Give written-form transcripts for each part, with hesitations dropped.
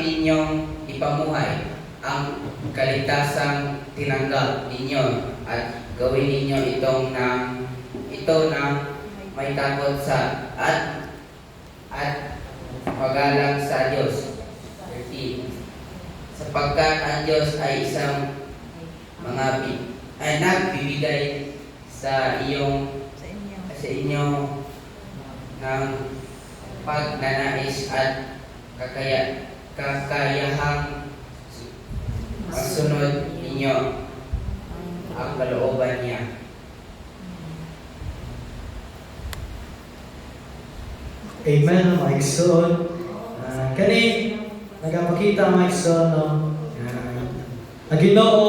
inyong ipamuhay ang kaligtasang tinanggap ninyo at gawin ninyo ito ng may takot sa at pagalang sa Diyos. 13. Sapagkat ang Diyos ay isang nagbibigay sa inyo ng pagnanais at kakayahang pagsunod ninyo ang kalooban niya. Amen, mga igsoon. Kani, nagapakita mga igsoon, no? Ang Ginoo,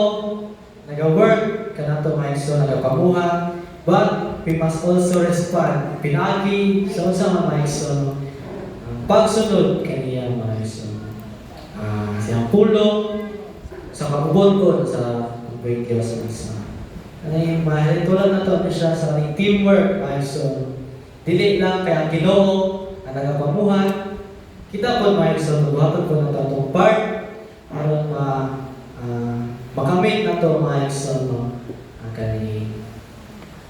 nag-work, kanato mga igsoon, nagapamuha, but we must also respond. Pinagi, sa mga igsoon, no? Pagsunod kaniya mga igsoon. Siyang pulong, sa pagubod sa pagbuhay Diyos mga igsoon. Kani, mahalitulad na to siya sa ating teamwork mga igsoon. Dili lang kaya ang Ginoo ang nagapamuhan. Kita po mga igsoon, magbuhatod po na ito itong part para makamit na ito mga igsoon, no? Ang kani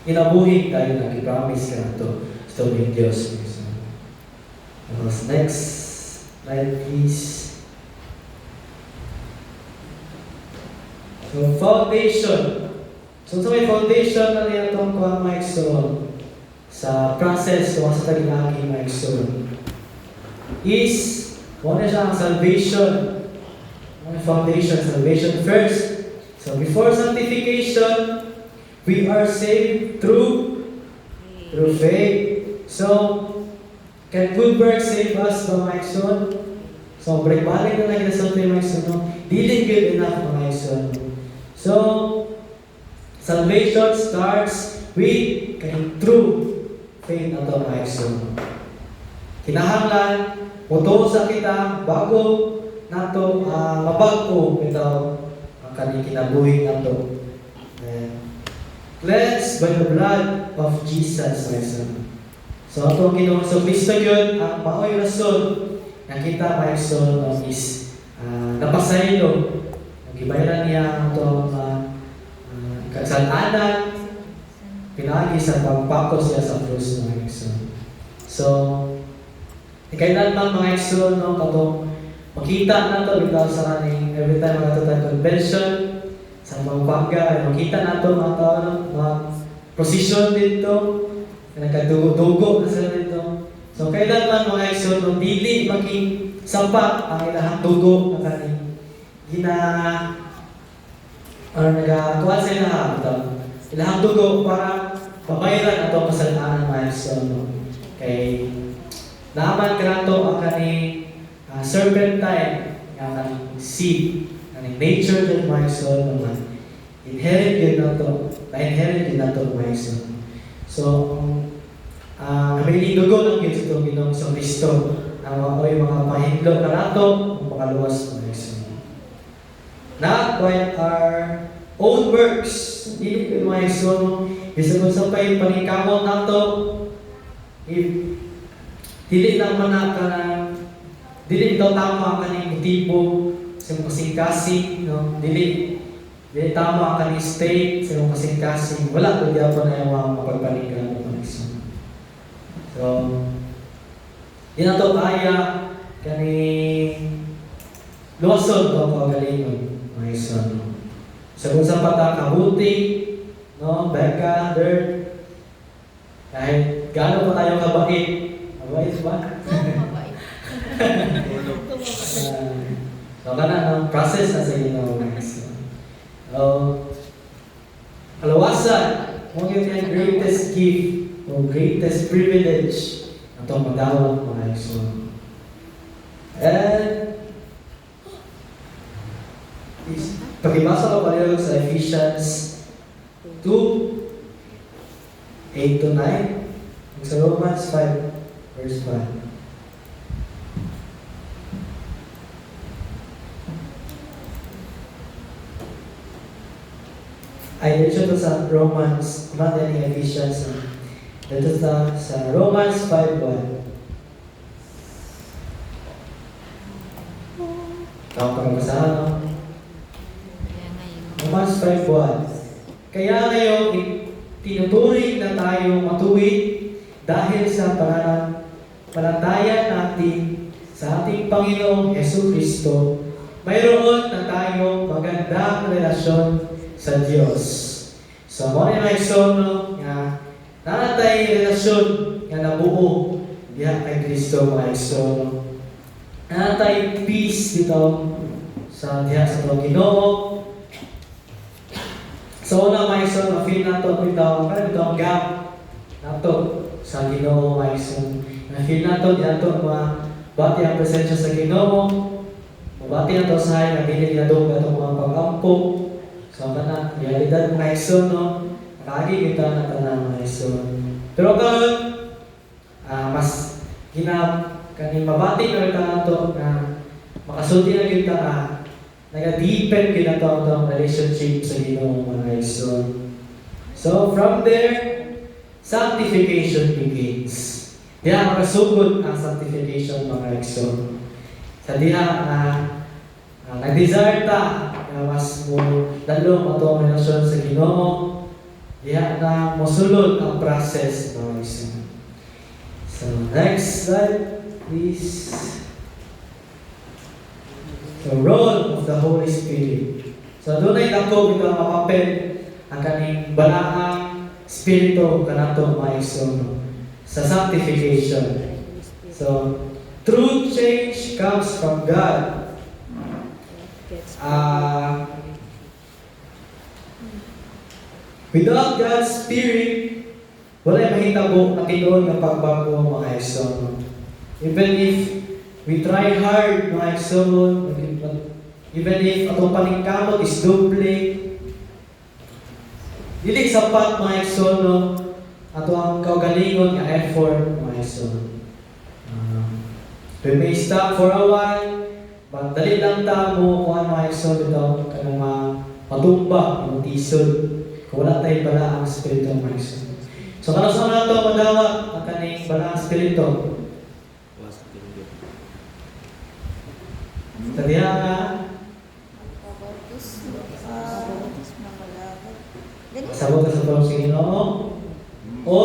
inabuhin tayo na i-promise ka na ito sa tubig Diyos. Next slide please. So foundation. So sa may foundation na niya itong mga igsoon sa process kung sa tagilaki mga igsoon is muna siya ang salvation. Ang foundation, salvation first. So before sanctification, we are saved through faith. So can good works save us mga igsoon? So balik-balik na lang sa mga igsoon. Dili good enough mga igsoon. So salvation starts with true faith na ito mga igsoon. Kinahanglan, mutuo sa kita bago nato mabago ito ang kanyang kinabuhi nato. Cleansed by the blood of Jesus mga igsoon. So ito ang Ginoong Kristo yun, ang maoy rason na kita mga igsoon is napasaylo. Nagibayaran niya itong kasalanan, pinagi sa pagpakos niya sa krus mga igsoon. So, kailan man mga igsoon, no, katong makita na ito bitaw sa kaning every time magatutang convention sa mga bagay, makita na ito mga position dito, nagkadugo-dugo na sila dito. So, kailan man mga igsoon, no, dili maging sapat ang ilahang dugo na kaning nagakuha sa ilaha ito. Ilahang dugo para pabayaran ato kasalanan mga igsoon, no? Kay naman ka to ang kaning serpentine nga kaning seed, kaning nature ng mga igsoon naman. Inherit yun na to. Na-inherit yun na to mga igsoon. So, may dugo ng Ginoong Ginoong Kristo ang mga pahindlo na nato ang makaluwas mga igsoon. Not by our own works. Dili ko mga igsoon, bisag sa pay paningkamot nato, if dili lang man ka na dili ito tama kaning motibo sa kasing-kasing, no? Dili tama kaning state sa kasing-kasing, wala ko diya pa na yung mapagpaningkamot mga igsoon. So, di na ito kaya kaning luwason ito kagalingon mga igsoon, no? Sa kung sa patakabuti, no, beka, dirt, kahit gaano pa tayo kabait, mabait ba? So, no, process na sa inyo, guys. Kalawasan, kung yun yung greatest gift, o greatest privilege, na itong magdawang mga igsoon. And, pakibasa ko pa rin sa Ephesians 2:8-9, sa Romans 5, verse 1. Ay, dito sa Romans, not any Ephesians. Dito sa Romans 5:1. Tawag pa ba sa ano? Kaya ngayon. Romans 5:1. Kaya ngayon, tinuturing na tayo matuwid dahil sa pananampalataya natin sa ating Panginoong Hesus Kristo. Mayroon na tayo magandang relasyon sa Diyos. So, mo rin ay sono nga nanatay relasyon nga nabuo diha kay Kristo mga sono. Nanatay peace dito sa diha sa itong Ginoo. So, una mga ison, ma-feel nato ito ang gap nato sa Ginoo mga ison. Na-feel nato, nato mabati ang presensya sa Ginoo. Mabati nato sa hay, nabili nato itong mga pag-ampo. So, na, realidad mga ison, no? Nakagi kita na tanan mga ison. Pero karon mas mabati na kita nato na makasulti na kita nag-deepen kita ang relationship sa Ginoo mga ison. So from there, sanctification begins. Diha makasugod ang sanctification mga ison. Sa diha nag-desire ta na mas mo dalo ato ang relasyon sa Ginoo. Diha na mosulod ang process mga ison. So next slide, please. The role of the Holy Spirit. So doon ay dako ito ang mapapel ang kaning balaang spirito kanato mga igsoon sa sanctification. So true change comes from God. Without God's Spirit, wala mahitabo na tinuod ng pagbago mga igsoon. Even if we try hard mga igsoon, even if atong paningkamot is double, dili sapat mga igsoon, no? Ato ang kaugalingon nga effort mga igsoon. We may stop for a while, but dali lang ta mo kung ano mga igsoon ito, kanang matumba, yung tisod, kung wala tayo bala ang spirito mga igsoon. So kanang sa mga ito madawat ang kaning bala ang spirito. Tadiya nga, sabot ka sa tulong sa Ginoo o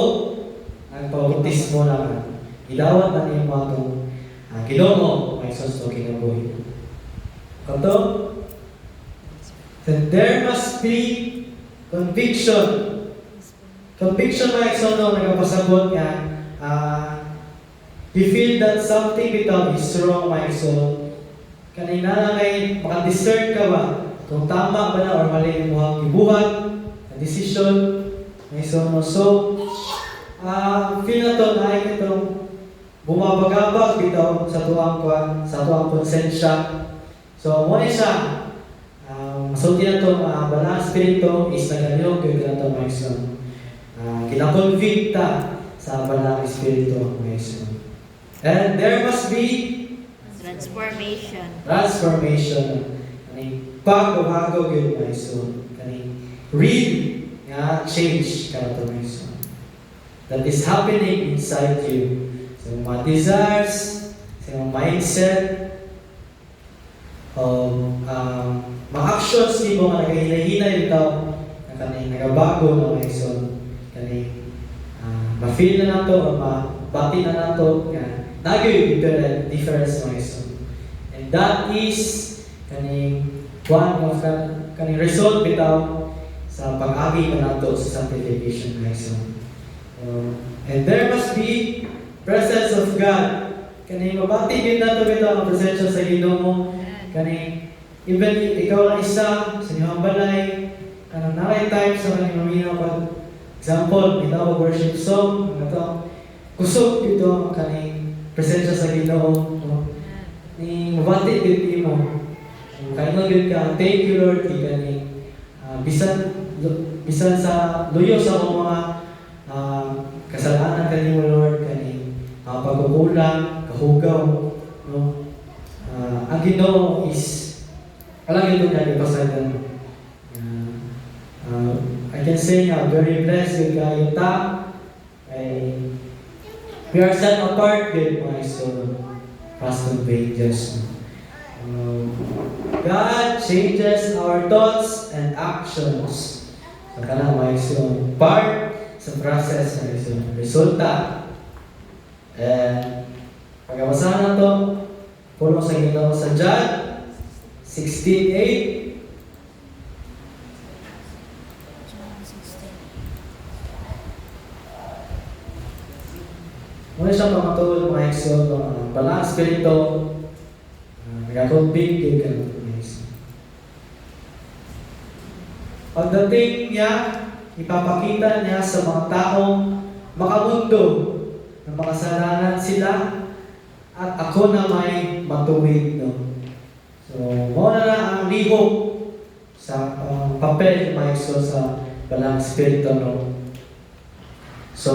nagpabautismo na idawat na niyo mga itong Ginoo may susto kinabuhi. Kato, then there must be conviction. Conviction mga igsoon nagpasabot nga you feel that something bitaw is wrong mga igsoon. Kanina kay maka-discern ka ba kung tama ba na or mali mo ang gibuhat, na decision, may so feel na to na ay itong bumabagabag bitaw sa tuwang konsensya. So mo siya masulti na to bala spirito is nagaliyog yung na to mga igsoon. Kinakonvicta sa bala spirito mga igsoon. And there must be transformation. Kaning pagbabago gyud mga igsoon. Kaning real nga change kato mga igsoon. That is happening inside you. Sa mga desires, sa mga mindset, mga actions ni mo nga nagahinay-hinay ito na kaning nagabago na mga igsoon. Kaning ma-feel na nato o mabati na nato nga nagyoy difference mga igsoon. And that is kaning one of kaning result bitaw sa pag-agi na nato sa sanctification mga igsoon. And there must be presence of God. Kaning mabati gyud nato bitaw ang presensya sa Ginoo. Kaning even ikaw lang isa sa inyong balay, kanang naray time sa kaning mamina pag example, bitaw worship song, ito kusog ito ang kaning presensya sa Ginoo. Ni mabati gyud mo. Kaingon gyud ka, thank you Lord kaning bisan sa luyo sa mga kasalanan kanimo Lord kaning pagkukulang, kahugaw, no? Ang Ginoo is alam ito na ipasagan. I can say na very blessed with kayo ta. We are set apart with my soul. Trust and faith, just God changes our thoughts and actions. So kana mga igsoon, part sa process ng igsoon, resulta. And pagkabasahan na to, puno sa Ginoo sa John 16:8. Muna siyang pamatuod mga igsoon, balang spirito, nagkakumpig yung ganun mga igsoon. Pagdating niya, ipapakita niya sa mga taong makamundo na makasalanan sila at ako na may matuwid. No? So, muna na ang lihok sa papel mga igsoon sa balang spirito. No? So,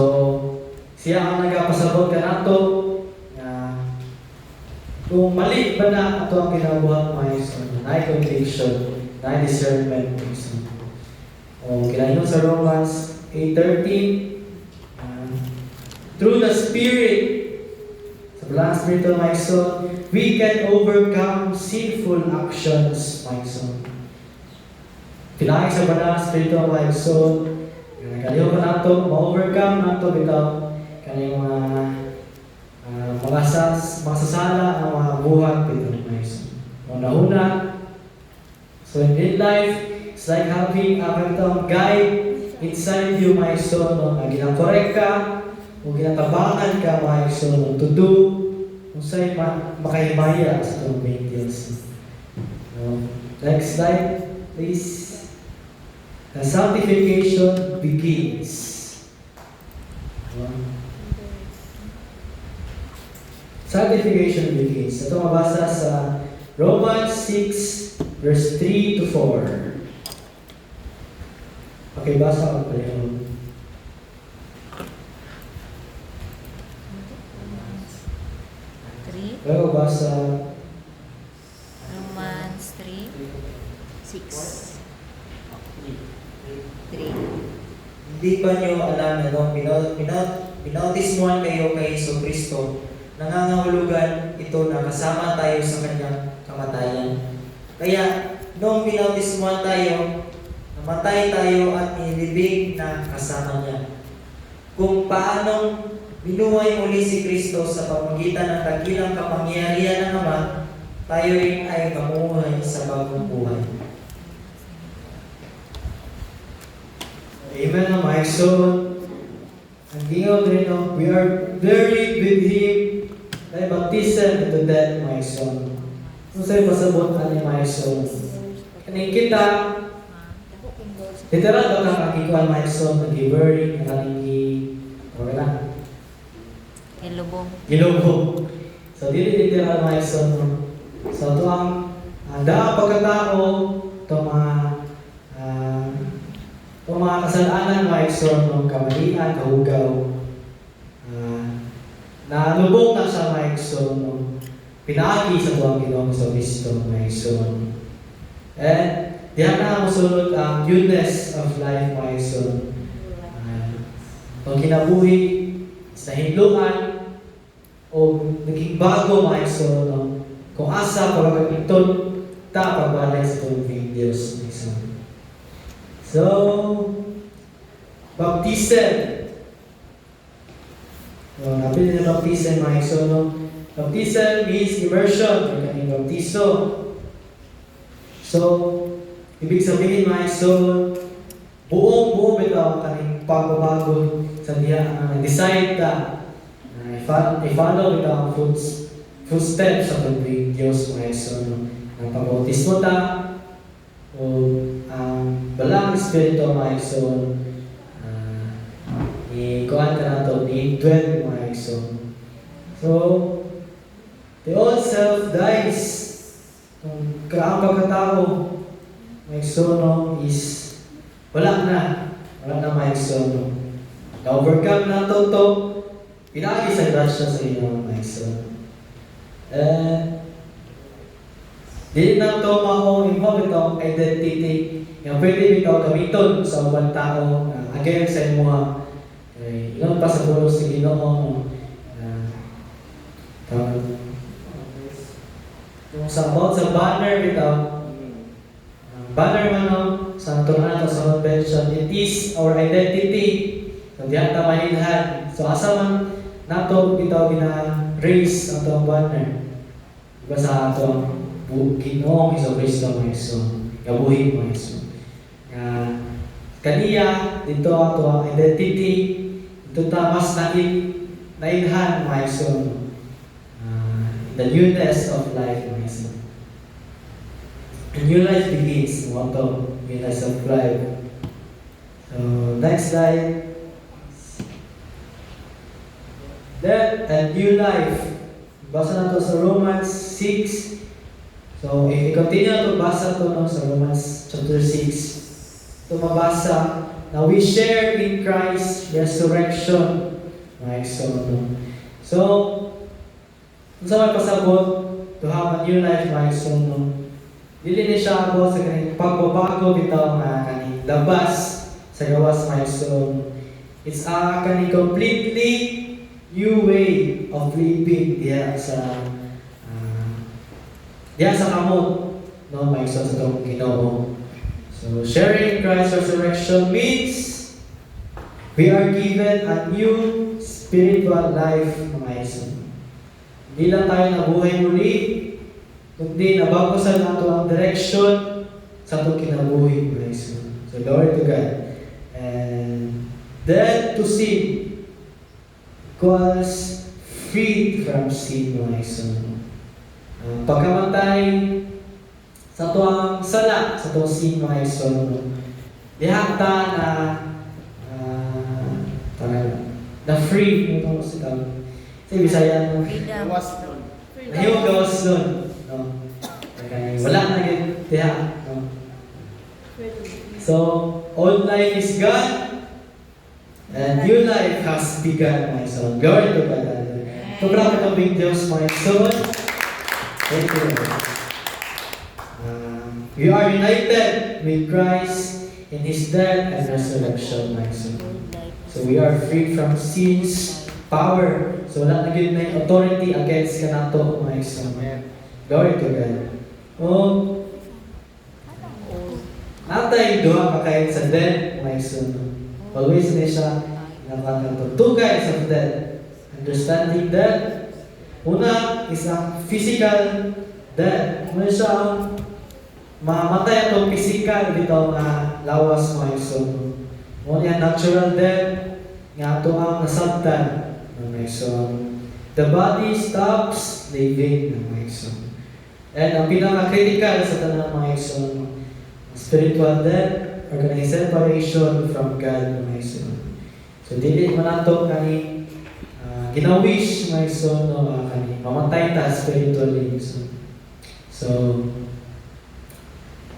siya ang nagpasabot ka nato na kung mali ba na ito ang kinabuhat mga igsoon, na conviction, na discernment. O kinayon sa Romans 8:13, through the Spirit, sa balang Espiritu mga igsoon, we can overcome sinful actions mga igsoon. Kinayon sa balang Espiritu mga igsoon, nagkaliw ka nato, ma-overcome nato bitaw kanyang mga masasala ang mga buhat bitaw mga igsoon. Una-una, so in real life, it's like having a guide inside you, my son, na ginakorek ka, o ginatabangan ka, my son, to do, kung sa'yo makahimaya sa itong Diyos. Next slide, please. The sanctification begins. Sanctification begins. Ito mabasa sa Romans 6, verse 3 to 4. Okay, basa ko pa yun. Pero basa Romans 3, 6, 3. Hindi ba niyo alam na nung binautismuhan kayo kay Hesus Kristo, nangangahulugan ito na kasama tayo sa kanyang kamatayan. Kaya, nung binautismuhan tayo, namatay tayo at nilibing na kasama niya. Kung paanong binuhay muli si Kristo sa pamamagitan ng dakilang kapangyarihan ng Ama, tayo rin ay mamuhay sa bagong buhay. Amen, my son. Ang gingaw rin, we are buried with Him by baptism into death, my son. Kung sa'yo pasabot ni my son. Kaning kita, literal ba kang kakikuan, my son, nag-bury, nakalingi, okay na? Ilubong. Gilubog. So, dili literal, my son. So, ito ang daang pagkatao, itong mga kasalanan, my son, ng kamalian, kahugaw, nalubog na siya, my son, pinagi sa tuwang Ginoong Kristo, my son. And diyan na musulod ang newness of life, my son. Ang kinabuhi sa himluan o naging bago, my son, kung asa pagkakitod ta pagbalik sa tuwing Diyos, my son. So, baptism. Napili na baptism, my son. Baptism means immersion, kaning baptiso. So, ibig sabihin, my son, buong bitaw kaning pagbabago sa diya decide ta i-follow bitaw ang footsteps sa pagbuing Diyos, my son. Ang pag-bautismo ta o ang balang espiritu, my son, i-kuhan ka na ito, i-dwell, my son. So, the old self dies. Ang karaang pagkatao, my son, is wala na, my son. Na-overcome na ito, pinagi sa grasya sa iyo, my son. Dili na ito ma-involve itong identity yung pwede ito gamiton sa ubang tao again sa imo ilang pa sa pulos sa Ginoo sa about sa banner bitaw, banner man no, sa tunan nato sa convention, it is our identity. So diyan ta mailhan. So asa man nato bitaw gina-raise ato ang banner. Diba sa ato ang Ginoong Kristo mga Iso, gabuhin mga Iso. Kaniya, dito ato ang identity, dito ta mas nailhan mga Iso. The newness of life mga Iso. A new life begins, motto, newness of life. So, next slide. Death and new life. Basa na to sa Romans 6. So, if i-continue na to, basa to no, sa Romans chapter 6. Ito mabasa na we share in Christ's resurrection. Right, so, kung sa may pasabot, to have a new life, my son, no? Dili ni siya ako sa kaning pagbabago bitaw nga kaning labas sa gawas my son. It's a kaning completely new way of living diya sa kamot, no, my son, sa itong Ginoo. So sharing Christ's resurrection means we are given a new spiritual life, my son. Hindi lang tayo nabuhay muli, kundi nabago sa nato ang direction sa itong kinabuhi, my son. So glory to God. And death to sin equals freed from sin, my son. Pagkamatay sa tuwang sala, sa tuwang sin, my son, dihata na free mo itong sa Bisaya mo. Freedom. Nahiyong gawas doon. No? Okay. Wala na yun. Diha. No? So, old life is gone and new life has begun, my son. Glory to God. Sobrang kaping Diyos, my son. Thank you. We are united with Christ in His death and resurrection, my son. So we are free from sin's power. So wala na yun na yung authority against ka na to, my son. Glory to God. Natay duha ka kayo sa death, my son. Always na siya nakakanta. Two kinds of death. Understanding death. Una is ang physical death. Una siya ang mamatay atong physical dito na lawas, my son. Una yung natural death nga ito ang nasabtan, my son. The body stops living, my son. And ang pinaka-critical sa tanang, my son, spiritual death, organized separation from God, my son. So, dili man nato kani ginawish, my son, no, kani mamatay ta spiritually, so. So,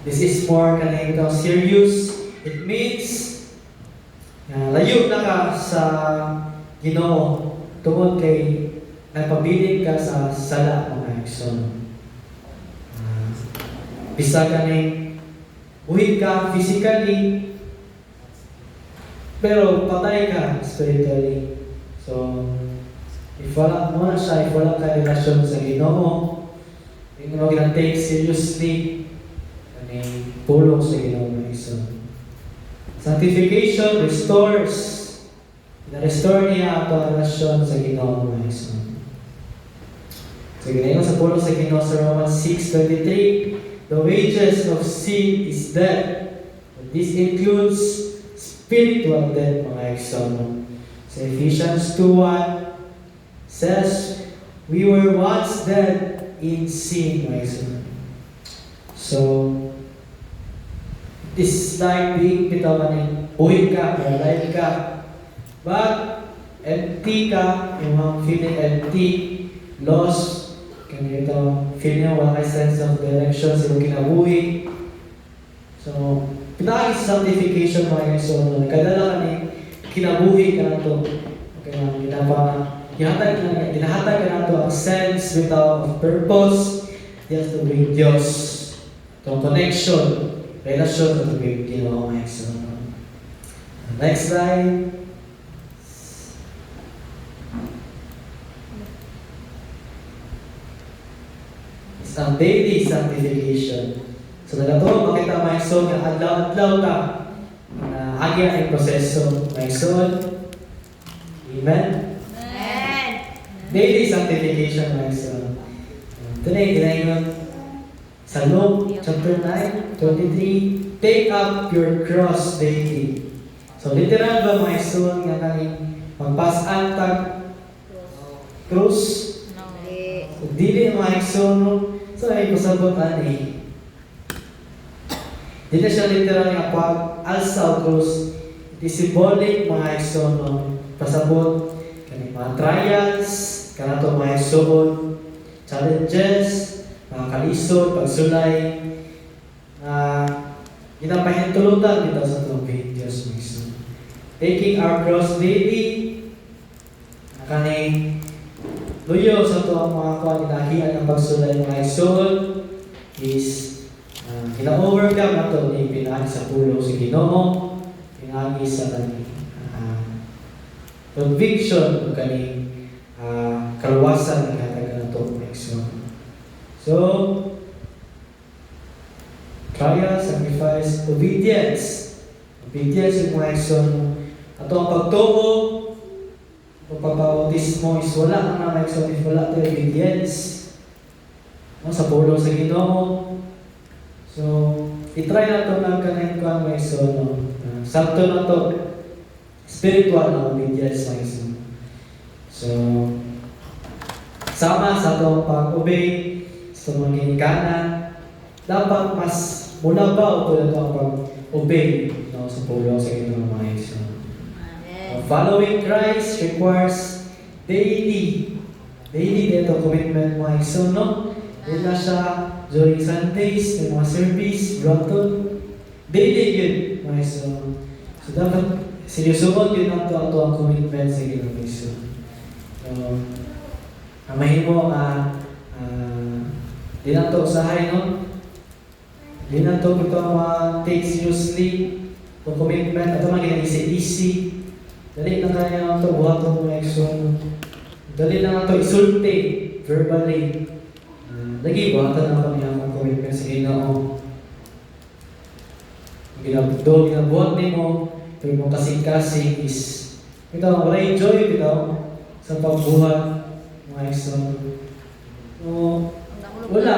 this is more kani serious. It means layo na ka sa Ginoo tungod kay nagpabilin ka sa sala, mga son. Bisa kani buhit ka physically, pero patay ka spiritually. So, if wala mo na siya, if wala ka relasyon sa Ginoo, hindi mo gina-take seriously ang pulong sa Ginoo, mga son. Sanctification restores. Na-restore niya ang relasyon sa Ginoo, mga son. So, ginayon sa pulong sa Ginoo sa Romans 6:23, the wages of sin is death. But this includes spiritual death, mga son. So Ephesians 2:1 says, we were once dead in sin, my son. So, this is like being bitaw buhay ka, alive ka. But, empty ka, yung mga feeling empty, lost, ganito, feeling wala kay sense of direction sa iyong kinabuhi. So, pinakakit sa sanctification, mga son, kadala ka ni kinabuhi ka na ito. Okay, ginahatag ka na ito ang sense without purpose. Yes, to bring Diyos. Itong connection, relasyon to bring Ginoo, mga son. Next slide. sa daily sanctification. So nagato, makita maigsoon nga adlaw-adlaw ta na agi ang proseso maigsoon. Amen? Amen. Daily sanctification maigsoon. Today, ginayon sa Luke chapter 9, 23, take up your cross daily. So literal ba maigsoon nga kaning magpasaan tag krus? No. So, dili maigsoon no? So ay pasabot ani. Dili siya literal nga pag-alsa o krus. It is symbolic mga igsoon no? Pasabot kaning mga trials, kanato mga igsoon, challenges, mga kalisod, pagsulay, ginapahintulutan dito sa itong videos mismo. Taking our cross daily, kaning luyo sa ito ang mga kanilahian ng pagsulay mga igsoon is gina-overcome na ito ni pinagi sa pulo si Ginoo, pinagi sa kaning conviction o kaning kaluwasan ng hatagan na ito mga igsoon. So, trial, sacrifice, obedience. Obedience yung mga igsoon. Ato ang pagtuo, pagpapautismo is wala ang mga igsoon if wala ito obedience. No, sa pulo sa Ginoo. So, itry na ito ng kanayang kuhan mga igsoon. No? Sakto na ito. Spiritual na obedience mga igsoon. So, sama sa itong pag-obey, sa mga ginikanan, dapat mas mula ba o tulad ang pag-obey no, sa pulo sa Ginoo mga igsoon. Amen. Following Christ requires daily dito commitment mga igsoon, no? Hindi na siya during Sundays, may mga service, broton. Daily yun mga igsoon. So dapat sinusunod yun ang ang commitment sa Ginoo mga igsoon. Mahimo di na ito usahay, no? Di na ito take seriously itong commitment. Ito mga easy. Dali na kaya ito buhat ng mga igsoon. Dali na ito isulti verbally. Lagi buhatan na kami ang commitment sa Ginoo. Ginabuhat ni mo, pero mong kasing-kasing is wala enjoy sa pagbuhat mga igsoon. So, wala.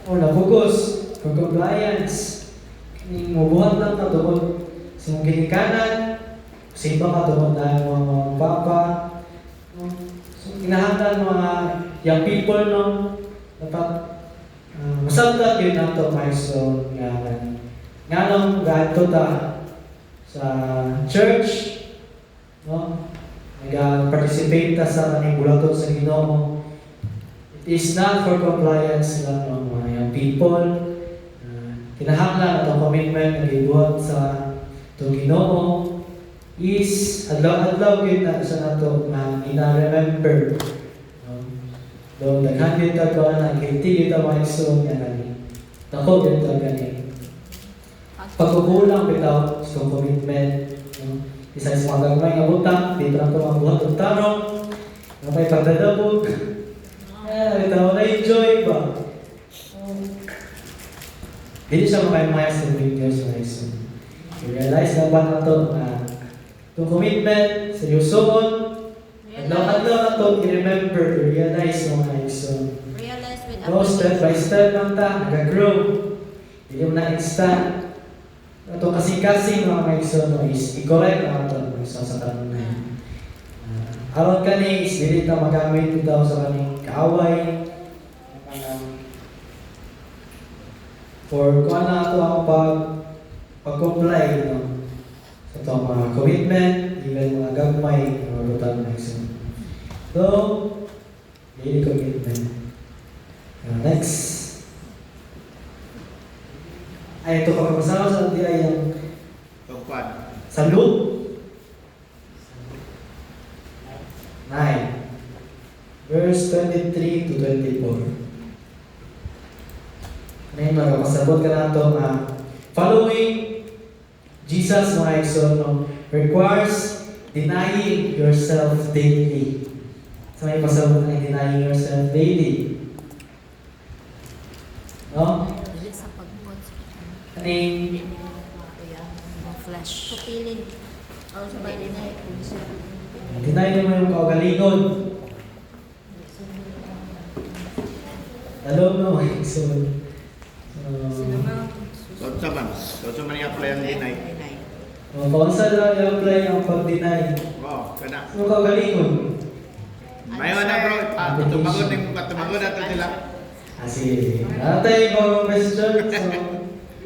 O na-focus. For compliance. Mabuhat lang ka doon sa mong ginikanan. Sa iba ka doon dahil mga papa. So, kinahanglan mga young people, no? Dapat masabda yun na ito, mga so, nga nung gato ta sa church, no? Nag-participate ta sa kaning bulaton sa Ginoo. It is not for compliance lang ng mga young people. Kinahanglan atong commitment na gibuhat sa itong Ginoo is adlaw-adlaw yun na sa nato na ina-remember. Doon daghan yun ta ko na kinti yun ta mga igsoon nga nani. Nako yun ta gani. Pagkukulang bitaw sa commitment. Isa sa mga gagmay nga butang, dito lang ito mga buhat ng tarong, nga may pagdadabog. Bitaw na-enjoy ba? Hindi siya makayamaya sa videos mga igsoon. I-realize na ba na ito na itong commitment, seryosoon, adlaw-adlaw na ito, i-remember, i-realize mga igsoon. Realize with So, step by step lang ta, nag-grow. Hindi mo na instant. Ito kasing-kasing mga igsoon is i-correct na ito sa tanong na yan. Aron ka ni is dili ta magamit ito sa kaning kaaway. For kung ano ito ang pag-comply no? Sa ito ang mga commitment, even mga gagmay, mga butang na igsoon. So, daily commitment. Next. Ay, ito pagkakasama sa di ay yung sa Luke 9 verse 23 to 24. Ngayon magpasabot ka na ito following Jesus mga igsoon requires denying yourself daily. So may pasabot na denying yourself daily. No? Dili sa pagpot. Kaning Mga flash. Pupilin. O sa pag-deny. deny mo yung kaugalingon. Alam mo, so, So man i-apply ang deny. kung saan lang i-apply ang pag-deny. Oh, kana. Yung kaugalingon. May na bro, tumagon ning tumagon ato sila. Sige. Natay bagong question. So,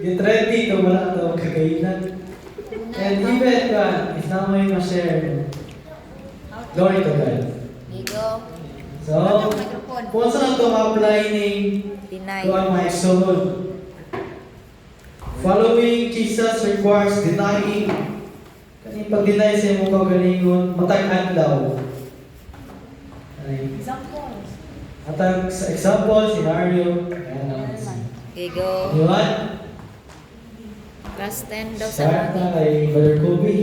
get ready kung wala ito kakainan. And even if na mo yung ma-share, glory to God. Ligo. So, Microphone. kung saan ito ma-apply ni Deny. Kuan mga sunod. Following Jesus requires denying. Kani pag-deny sa imong kaugalingon, matag daw. Atag sa example, scenario, ayan naman si. Ligo. Diwan, Class 10 daw sa start na kay Brother Kobe.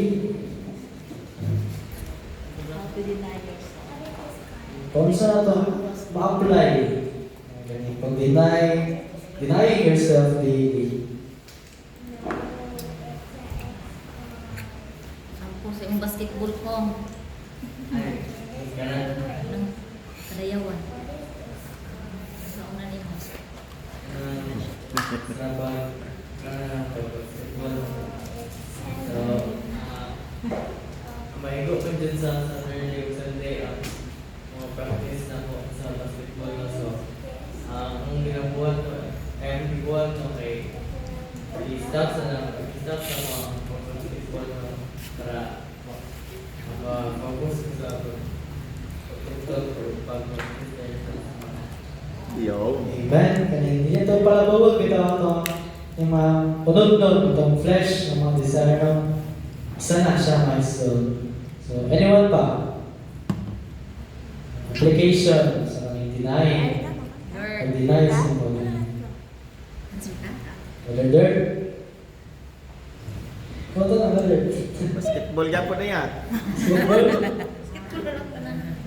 Kung saan ito ma-apply. Ganyan, pag-deny, denying yourself daily. Kung sa yung basketball ko. Ng kadayawan. Sa una ni mo. Maigo ko dyan sa Saturday o Sunday mga practice na po sa basketball na so ang ginabuhat ko every buwan no kay i-stop sa mga basketball no para mag-focus sa pag-tutol o pag-practice sa mga Yo. Amen. Kanya hindi ito pala bawag. Ito ito yung mga punod-nod, itong flesh, ng mga desire ng isa na siya milestone. So, anyone pa? Application sa kanyang denying. Pag-deny sa mga Brother Dirk. Ano ito na, Brother? Basketball gyapon na yan. Football?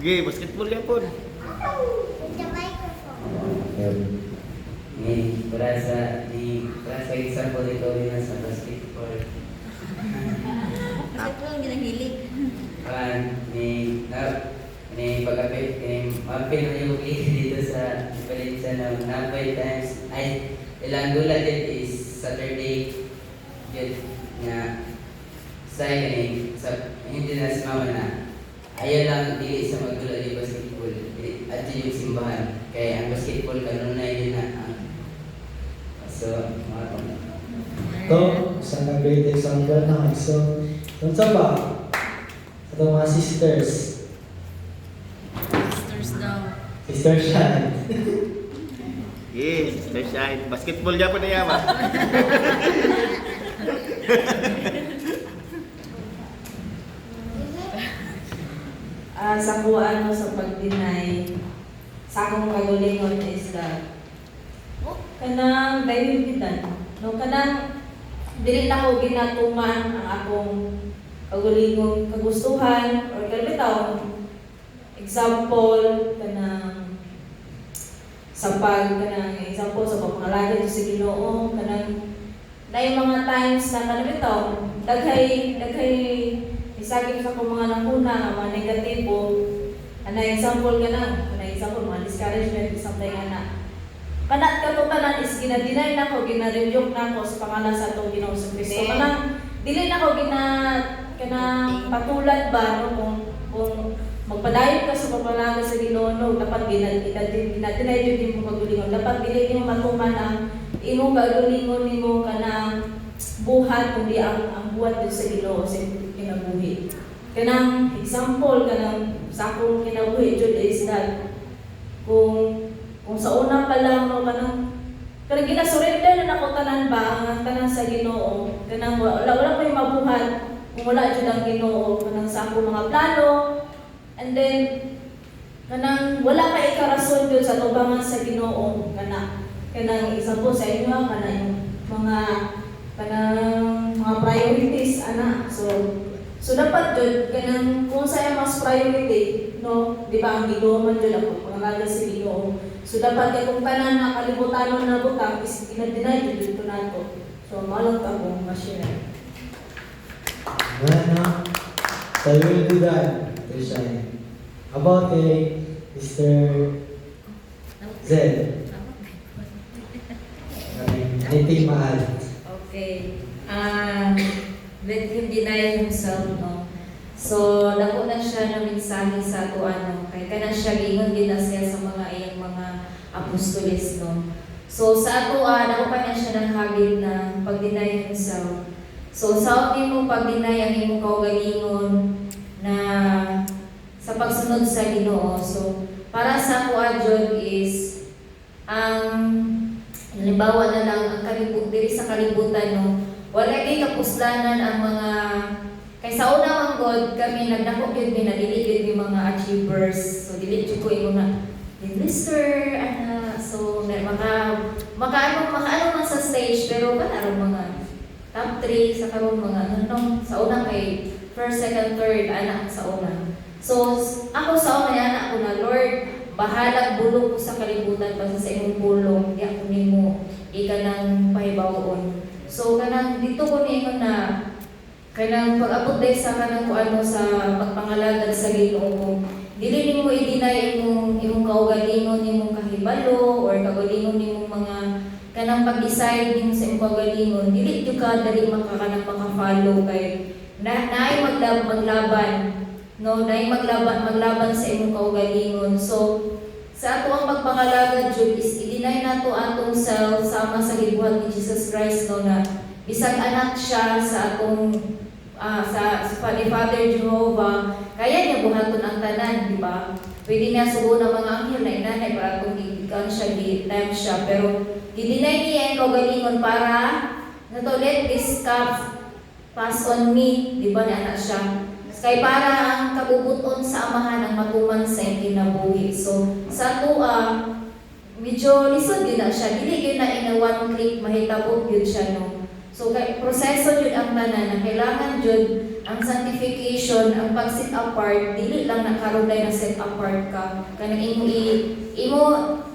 Sige, basketball gyapon. Ni para sa example ito rin sa basketball. Basketball ang ginahilig. Ni pag-apit, mapil na yung dito sa Valencia na napay times ay ilang gula din is Saturday yun nga sa hindi na si mama na ayaw lang dili sa magdula di basketball at yun yung simbahan kaya ang basketball kanunay din na so mga Ito, isang great example na. So, unsa pa? Ito mga sisters. Sisters daw. Sister Shine. Yes, let's shine. Basketball gyapon na yan. Sa kuha sa pag-deny sa akong kagalingon is that kanang dahilidan no kanang dili na ko ginatuman ang akong kagalingon kagustuhan or kalbitaw example kanang sa example sa pagpangalaga sa Ginoo kanang na mga times na kalbitaw daghay isagip sa kong mga nakuna, mga negatibo, example ka na, example, mga discouragement, something na. Kanat katotanan is ginadinay na ko, ginarebuke na ko sa pangalan sa itong Ginoong Kristo. Kanang, dili na ko kanang patulan ba, no, kung magpadayon ka sa pagpalaga sa Ginoo, no, dapat ginadinay din mo pagdulingon. Dapat dili mo matuman ang imong pagdulingon nimo kanang buhat, kundi ang buhat din sa Ginoo sa kinabuhi. Kanang example kanang sa akong kinabuhi jud is that kung sa una pa lang no kanang ginasurrender na nako tanan ba ang tanan sa Ginoo kanang wala may mabuhat kung wala jud ang Ginoo kanang sa akong mga plano and then kanang wala pa ikarason jud sa tubangan sa Ginoo kanang example sa inyo kanang mga priorities ana so dapat jud kanang kung sa mas priority no di ba ang Ginoo man jud ako pangalaga sa Ginoo So dapat kay kung tanan na kalibutan na butang is ginadinay dito nato. So malong ta kung ma-share. Amen, no? So we will do that, Shine. About Mr. Zed. Anything mahal? Okay. Let him deny himself, no? So, dako na siya na mensahe sa ato ano. Kay kana siya giingon din na siya sa mga iyang mga apostoles, no? So, sa ato, dako pa na siya ng habit na pag-deny himself. So, sa mo pag-deny ang imong kaugalingon na sa pagsunod sa Ginoo. So, para sa ako adyon is halimbawa na lang ang diri sa kalibutan, no, wala kay kapuslanan ang mga kay sa una man God kami nagdako gyud dili gyud yung mga achievers. So dili jud ko imo na Mr. So maka ano man sa stage pero kanang mga top 3 sa karon mga ano sa una kay first, second, third anak sa una. So ako sa una anak ko na Lord, bahalag bulong ko sa kalibutan basta sa imong pulong, di ako nimo ikanang pahibawon. So kanang dito ko ningon na kanang pag-abot day sa kanang kuano sa pagpangalagad sa Ginoo. Dili nimo i-deny imong kaugalingon, imong kahibalo or kaugalingon nimong mga kanang pag-decide nimo sa imong kaugalingon. Dili jud ka dali maka-follow kay naay maglaban. No, naay maglaban sa imong kaugalingon. So sa ato ang pagpangalagad jud is i-deny nato atong self sama sa gibuhat ni Jesus Christ, no, na bisag anak siya sa atong sa Father Jehovah, kaya niya buhaton ang tanan, di ba? Pwede niya sugo ng mga anghel na inanay para kung gikan siya, gi-time siya, pero i-deny niya ang kaugalingon para nato let this cup pass on me, di ba, na anak siya? Kay para ang kabubuton sa amahan ang matuman sa kinabuhi. So, sa tuwa, medyo lisod yun na siya. Dili yun na in a one click, mahitabo yun siya, no? So, kay proseso yun ang tanan na kailangan yun ang sanctification, ang pag-set apart, dili lang nakaroon na set apart ka. Kanang imo,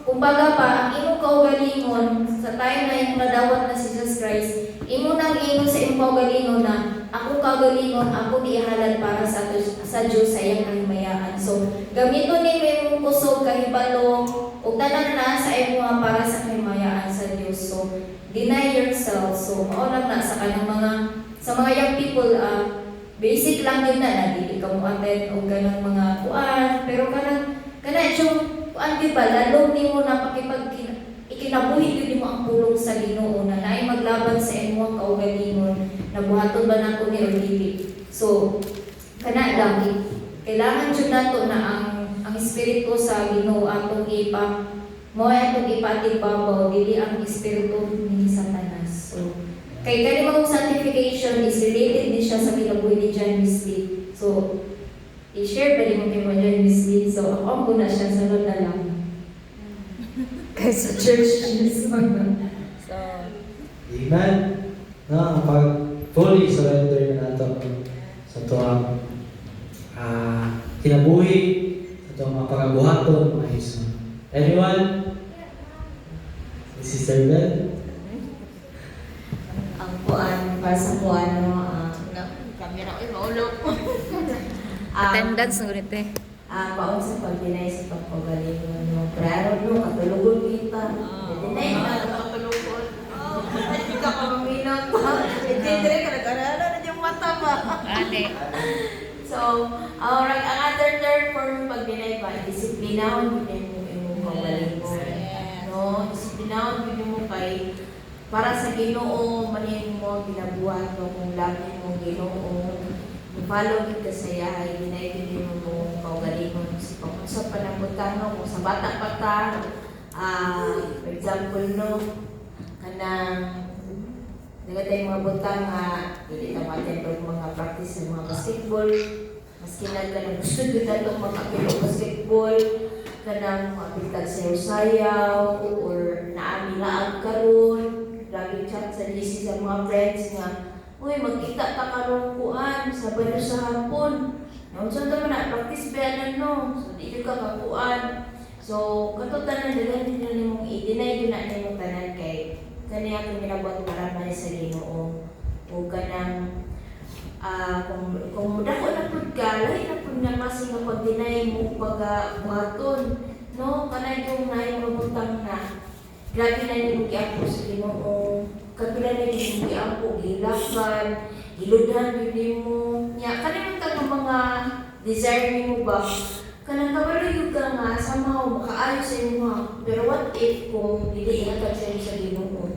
kumbaga pa, ang imong kaugalingon, sa time na yung nadawat na si Jesus Christ, imo nang ingon sa imong kaugalingon na ako kaugalingon, ako ihalad para sa Diyos sa iyang kahimayaan. So, gamiton ni imong kusog, kahibalo, o tanan na sa imong para sa kahimayaan sa Diyos. So, deny yourself. So, maulang na sa kanang sa mga young people, basic lang yun na dili ka mo attend o ganang mga kuan, pero kanang yung kuan di ba, lalo nimo na ikinabuhi yun mo ang pulong sa Ginoo na naay maglaban sa imong kaugalingon na buhaton ba nako ni or dili. So kana lang kailangan jud nato na ang espiritu sa Ginoo atong mo atong ipatigbabaw dili ang espiritu ni Satanas. So kay kani mong sanctification is related din siya sa kinabuhi ni John Wesley. So i-share pa din mo kay John Wesley. So ako muna siya sunod na lang. Kaya sa church so Amen. No, ang pag fully surrender na nato sa tuwang kinabuhi, sa tuwang mga pagabuhaton, mga Yesu. Anyone? Si Sister Beth? ang kuan para sa kuan Kamera ko, maulog. Attendance ng ganito eh. paon sa pag-deny sa pagpagalingon mo. Klaro no, katulugon kita. Deny na katulugon. Hindi ka pa maminot. Hindi ka nag-arala na yung mata ba? Ane. So, alright, ang other term for pag-deny ba, disiplinahon din mo imong pagalingon. No, disiplinahon din mo kay para sa Ginoo manin mo ginabuhat mo kung lagi mo Ginoo. Follow gid ka sa yahay, dinay gid mo mo kaugalingon sa panambutan mo kung sa bata pa ta. For example no, kanang nagatay mga butang dili na maten mga practice sa mga basketball. Maski na gusto gid ato makapilo basketball, kanang mabitag sa sayaw or naamilaag karon. Lagi chat sa GC sa mga friends nga, uy, magkita ta karong kuan, Sabado sa hapon. Naunsan ta man na, practice ba no? So, di ka kakuan. So, So, katong tanan dagan din na nimong i-deny yun na nimong tanan kay kani ako ginabot para man sa Ginoo. O kanang kung dako na pud ka, lahi na pud nga kasi nga pag-deny mo buhaton, no? Kanay yung naay mabutang na grabe na nimong giampo sa Ginoo. Kapila na nimong giampo, gilakban, giludhan yun mo. Nya kanang ka mga desire nimo ba? Kanang kabaluyog ka nga somehow makaayo sa imo. Pero what if kung dili na ka sa Ginoo?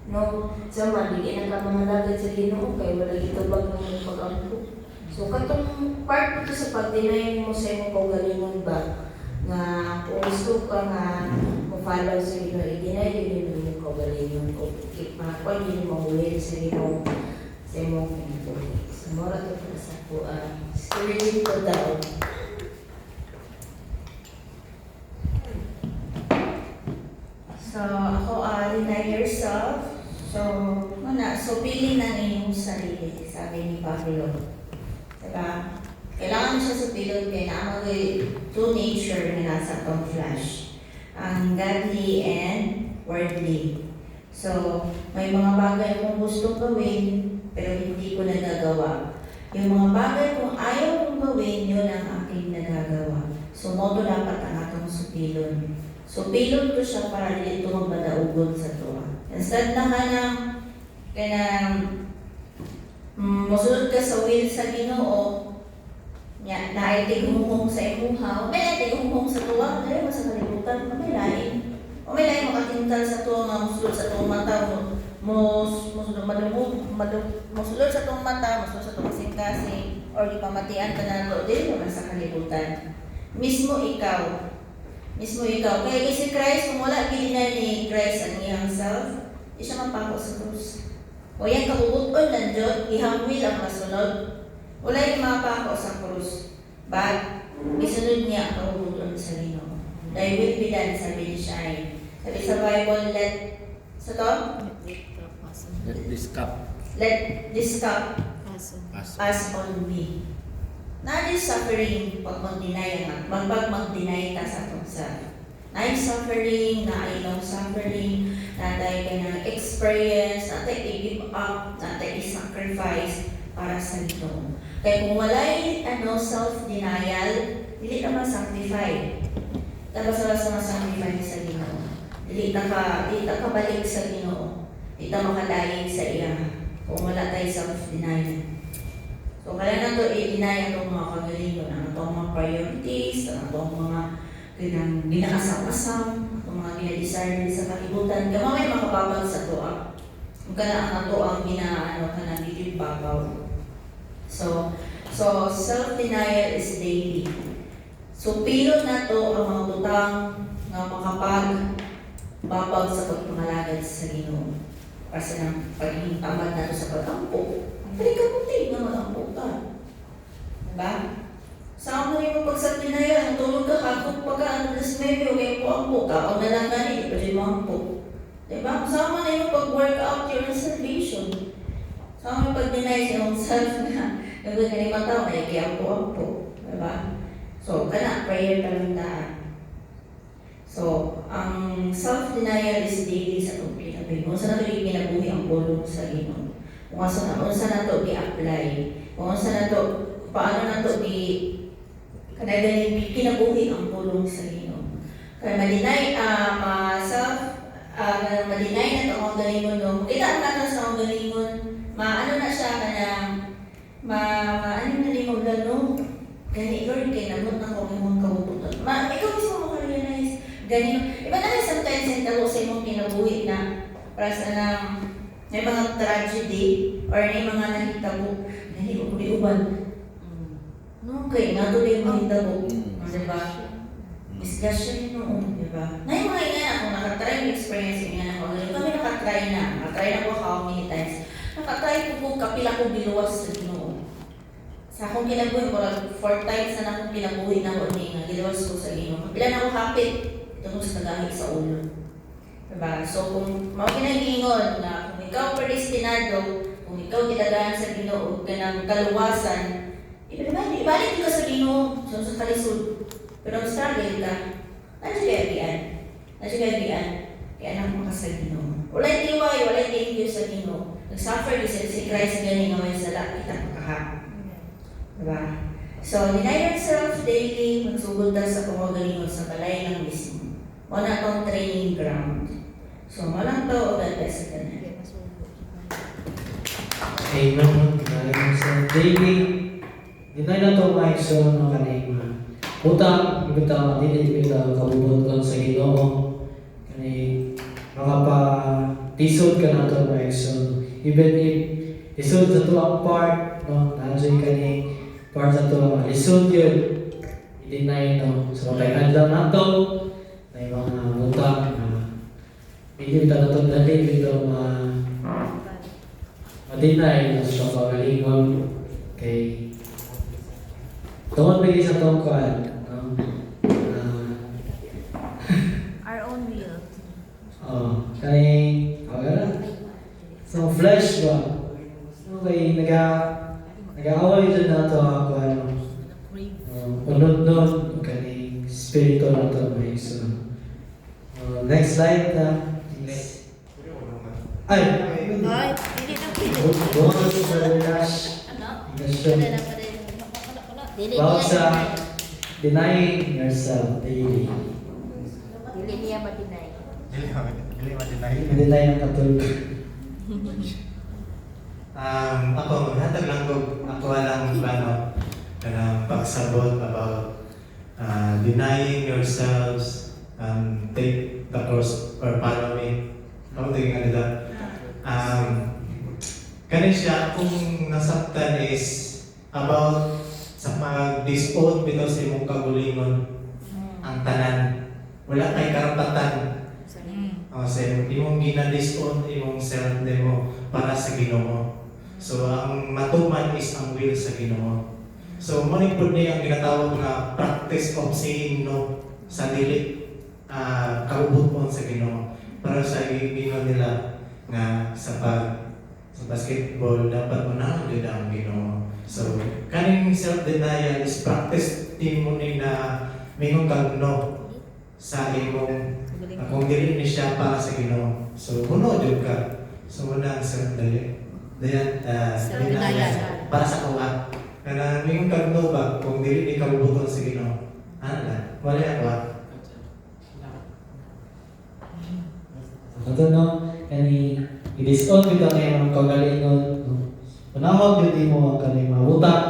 No, sama dili na ka mga lagad sa Ginoo kay wala gitubag ng imong pag-ampo. So katong part ko sa pag-deny mo sa imong kaugalingon ba nga kung gusto ka nga mo-follow sa Ginoo, i-deny yun yung imong kaugalingon ko. Pwede yun mahuwi sa Ginoo sa imong kinabuhi. So mora to para sa ko story ko daw. So ako deny yourself. So pili ng inyong sarili, sabi ni Pablo. Diba? Kailangan siya sa pilot kaya naamagay two nature na nasa atong flesh. Ang godly and worldly. So, may mga bagay akong gustong gawin, pero hindi ko nagagawa. Yung mga bagay kung ayaw kong gawin, yun ang aking nagagawa. So, moto dapat ang atong supilon. So, pilot ko siya para dito magmadaugon sa tuwa. Instead na ka ng masunod ka sa will sa Ginoo, naaitigumuhong sa imuha, may naaitigumuhong sa tuwa, dahil mo sa kalibutan, may lain. O may lain makatintal sa tuwa, nga musulod sa tuwang mata, musulod sa tuwang mata, musulod sa tuwang kasing-kasing, or di pamatian ka na ito, dahil mo sa kalibutan. Mismo ikaw. Kaya si Christ, kung wala gilinay ni Christ ang iyang self, di siya mapako sa krus. O yan, kabubuton ng Diyos, ihangwil ang masunod. Wala yung mapako sa krus. But, isunod niya ang kabubuton sa Ginoo. Thy will be done, sabi ni Shai. Sabi sa Bible, let this cup pass on me. Not is suffering pag mag-deny ka sa atong self. Na suffering, na long suffering, na tayo ka ng experience, na tayo i-give up, na tayo i-sacrifice para sa Ginoo. Kaya kung wala'y self-denial, dili ka ma-sanctify. Tapos sa ma-sanctify sa Ginoo. Dili ka balik sa Ginoo. Dili ka makadaig sa iya. Kung wala tayo self-denial. So, kaya na ito i-deny ang mga kagalingon, ang itong mga priorities, ang itong mga ginaasam-asam, ang mga ginadesire sa kalibutan. Kaya may makababag sa tuwa. Kung ka na ang ito ang ginabibagaw. So, self-denial is daily. So, pilot na ito ang mga butang na makapag-babag sa pagpangalagad sa Ginoo. Kasi ng pagiging tamad na ito sa pag-ampo. Pwede ka puti na mag-ampo ka. Diba? Saan mo rin mo pag-self-denial, tulog ka, kung pagka-alas maybe, okay po ampo ka, o nalangani, pwede mo ampo. Diba? Saan mo rin mo pag-workout your salvation. Saan mo pag-deny sa iyong self na nagawin ka limang tao, ay kaya ampo. Diba? So, prayer ka lang daan. So, ang self-denial is daily sa itong kinabuhi. Kung saan natin kinabuhi ang bulong sa Ginoo. Kung saan na ito i-apply. Kung saan na ito, paano na ito kinabuhi ang bulong sa Ginoo. Kaya ma-deny na ito ang galingon no. Kita ang natin sa ang galingon, na siya kanang ano na rin maglano. Gani, Lord, kaya namot na kung imong kabubuton. Ikaw mismo mo ka-realize. Gani, iba na rin sometimes yung talo sa imong kinabuhi na para sa may mga tragedy or may mga nahitabo. Gani, uli-uban. No, okay, natuloy yung mahitabo. Diba? Discussion noon, diba? Na yung mga ingana, kung nakatry yung experience yung ingana ko, kami nakatry na ko how many times. Nakatry ko kapila ko biluwas sa Ginoo. Sa akong kinabuhi ko, 4 times na akong kinabuhi na ko nga, giluwas ko sa Ginoo. Kapila na ko hapit, ito kong sa nagahit sa ulo. Diba? So kung mawakinagingon na kung ikaw predestinado, kung ikaw kitagahan sa Ginoo, kanang kaluwasan, ibalik ka sa Ginoo, sa kalisod. Pero struggle ka. Nasigadian. Kaya anak mo ka sa Ginoo. Walay tiway, walay thank you sa Ginoo. Nag-suffer di si Christ gani nga may sala kita pagkaha. Diba? So, deny yourself daily, magsugod ta sa pamagalingon sa balay ng mismo. Wala tong training ground. So, malang to, o God bless ka na. Amen. Deny yourself daily. Deny na to mga igsoon ng kanima. Utang, ibitaw, dili ibitaw, kabubot ko sa Ginoo. Kani, makapatisod ka na to mga igsoon. Even if isod sa tuwang part, no, nandiyan ka ni part sa tuwang isod yun, i-deny no. So, kaya lang na to, may mga utang na hindi kita na to dali, ito ma-deny na sa pagalingon kay tungkol bigay sa tungkuan. Our own will. Kay, so flesh ba? So kay nag-aaway dyan na ito ako unod-nod kay spirito na ito may so. Next slide please. Ay! Ay, hindi na pwede. Bonus for the cash. Wala na pa rin. Dili Bawat niya. sa denying yourself daily. Dili niya ma-deny. Deny ang katulog. Ako, hatag lang ko, ako walang plano pagsabot about denying yourselves, take the cross or follow me. Ako tingin nga nila. Kani siya, kung nasaktan is about sa pag-disown bitaw sa imong kagulingon ang tanan. Wala kay karapatan. Sa imong gina-disown, imong self-demo para sa Ginoo. So, ang matuman is ang will sa Ginoo. So, manipod niya ang ginatawag na practice of saying no sa dili kaubot sa Ginoo. Para sa Ginoo nila nga sa basketball, dapat unahan din ang Ginoo. So, kaning self-denial is practice din mo ni na mingon kang no sa imong kung dili ni siya para sa Ginoo. So, puno jud ka. So, muna ang self-denial. Denial para sa kuha. Kana mingon kang no ba kung dili ni kabubuton sa Ginoo. Ano na? Wala ako. Ito no, kani i-disown kita na yung kagalingon. Panahon hindi mo ang kaning mga utang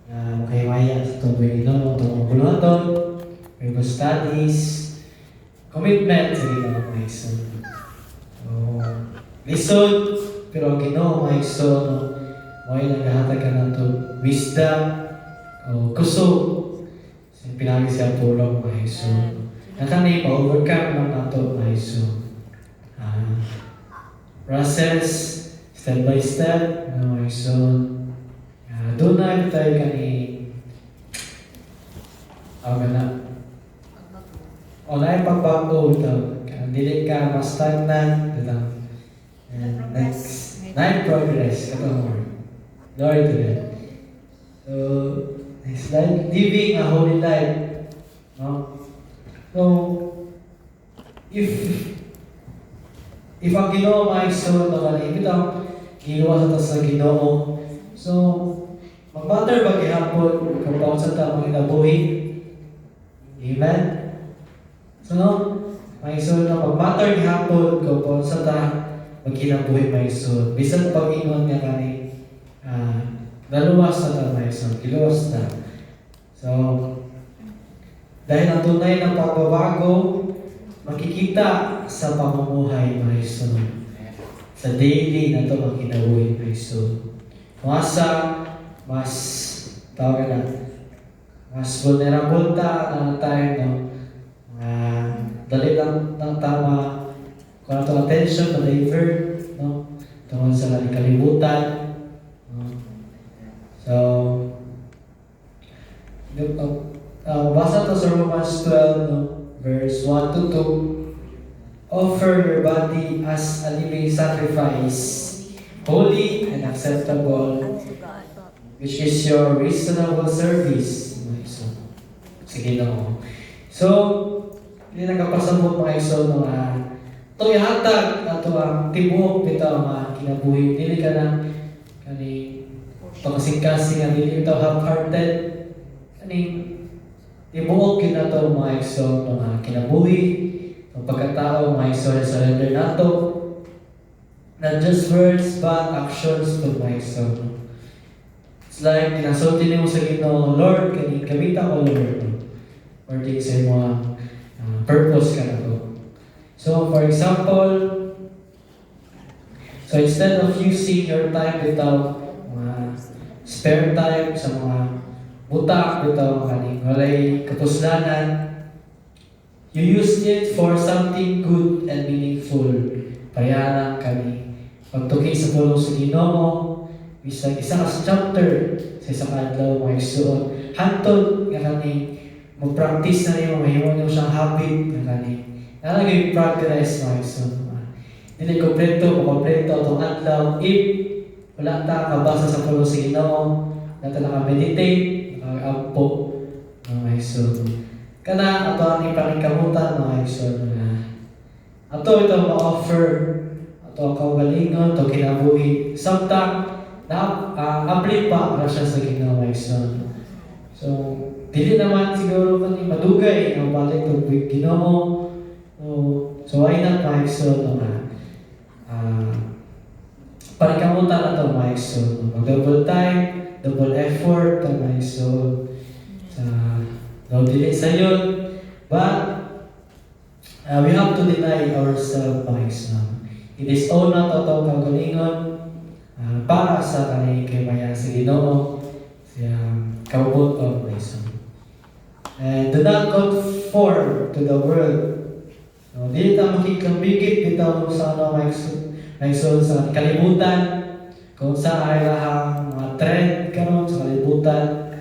na makahimaya sa tubig ino, itong buluhaton, Bible studies, commitment sa Ginoo mga igsoon. Lisod, pero ang Ginoo mga igsoon, may naghahatag ka na ito wisdom o kusog sa pinagi siya tulong mga igsoon. Nakani pa-overcome lang na ito mga igsoon. Process step by step no so doon na tayo kani na online pagbago ito dili ka ma-stagnant ito and next progress ito more glory to God. So next slide, living a holy life no so if ang Ginoo may so nakalipit ang giluwas ito sa Ginoo. So, mag-matter ba gihapon kung paon sa tamang inabuhi? Amen? So, may so na mag-matter gihapon kung paon sa magkinabuhi may so. Bisan pag-ingon nga kani, naluwas na ta may so, giluwas na. So, dahil ang tunay ng pagbabago, makikita sa pamumuhay mga Iso. Sa daily na ito ang kinabuhi mga Iso. Masa, mas tawag na, mas vulnerable na tayo, no? Dali lang ng tama kung ano itong attention na divert, no? Tungkol sa kalibutan. No? So, basa to sa Romans 12, no? Verse 1 to 2, offer your body as a living sacrifice, holy and acceptable, which is your reasonable service. Sige na mo. So, Hindi nagkapasabot mga igsoon nga ito ihatag ato ang tibuok bitaw nga kinabuhi. Dili ka na kani ito kasing-kasing nga dili ito half-hearted. Kani tibuok yun na ito mga igsoon nga kinabuhi. Ang pagkatao mga igsoon surrender na ito. Not just words but actions to mga igsoon. It's like pinasulti mo sa Ginoo, Lord, kani gamitan ko Lord. Or di sa mga purpose ka na to. So, for example, so instead of using your time without spare time sa mga butak bitaw kaning walay kapuslanan, you use it for something good and meaningful. Pareha kani pagtuki sa pulong sa Ginoo, bisag isa ka chapter sa isang adlaw mga igsoon. Hantod nga kani mag-practice na niyo, mahimo niyo siyang habit nga kani. Nalagay progress mga igsoon. Dili kompleto itong adlaw if wala ta kabasa sa pulong sa Ginoo, nata naka-meditate, naka-ampo mga igsoon. Kana ato ang ipangikamutan mga igsoon nga ato ito ma-offer ato ang kaugalingon, ato kinabuhi. Samtang na-apply pa siya sa Ginoo mga igsoon. So, dili naman siguro man madugay ang balik ng Ginoo. So why not mga igsoon nga parikamutan na ito mga igsoon. Mag-double time, double effort mga igsoon. Sa dili sa yun. But we have to deny ourselves mga igsoon. It is all not ito kagalingon para sa kanay kaya sa Ginoo. Siya kabut of mga igsoon. And do not conform to the world. Dili ta makikambigit bitaw sa mga igsoon sa kalibutan kung sa ay lahang mga trend karon sa kalibutan.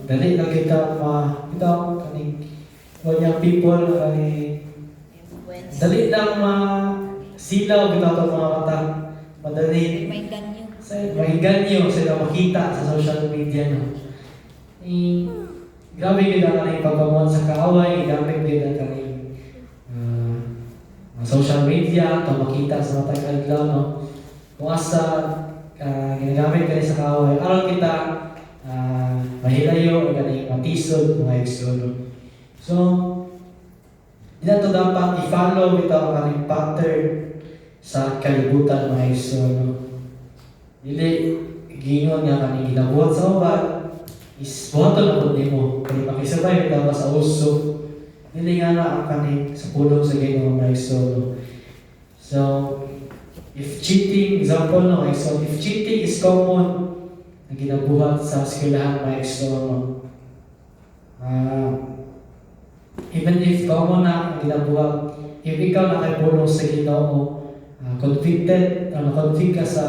Dali na kita bitaw kaning young people ay dali lang silaw bitaw sa mga mata. Madali May ganyo. mahiganyo sila makita sa social media grabe gila ka na yung pagpamuan sa kaaway, grabe gila ka na yung social media, ito makita sa matang adlaw, no? Kung asa ginagamit ka sa kaaway, aron kita mahilayo, o ganang matisod, mga igsoon. So, di na ito dapat i-follow ito ang kaning pattern sa kalibutan, mga igsoon. Dili, gingon nga kaning ginabuhat sa uban, is buhaton na po mo. Kaya makisabay ito sa uso. Hindi nga na ang kanin sa pulong sa Ginoo mga igsoon. So, if cheating, example no, so if cheating is common na ginabuhat sa eskwelahan mga igsoon, even if common na ang ginabuhat, if ikaw nakipulong sa Ginoo, convicted, na-convict ka sa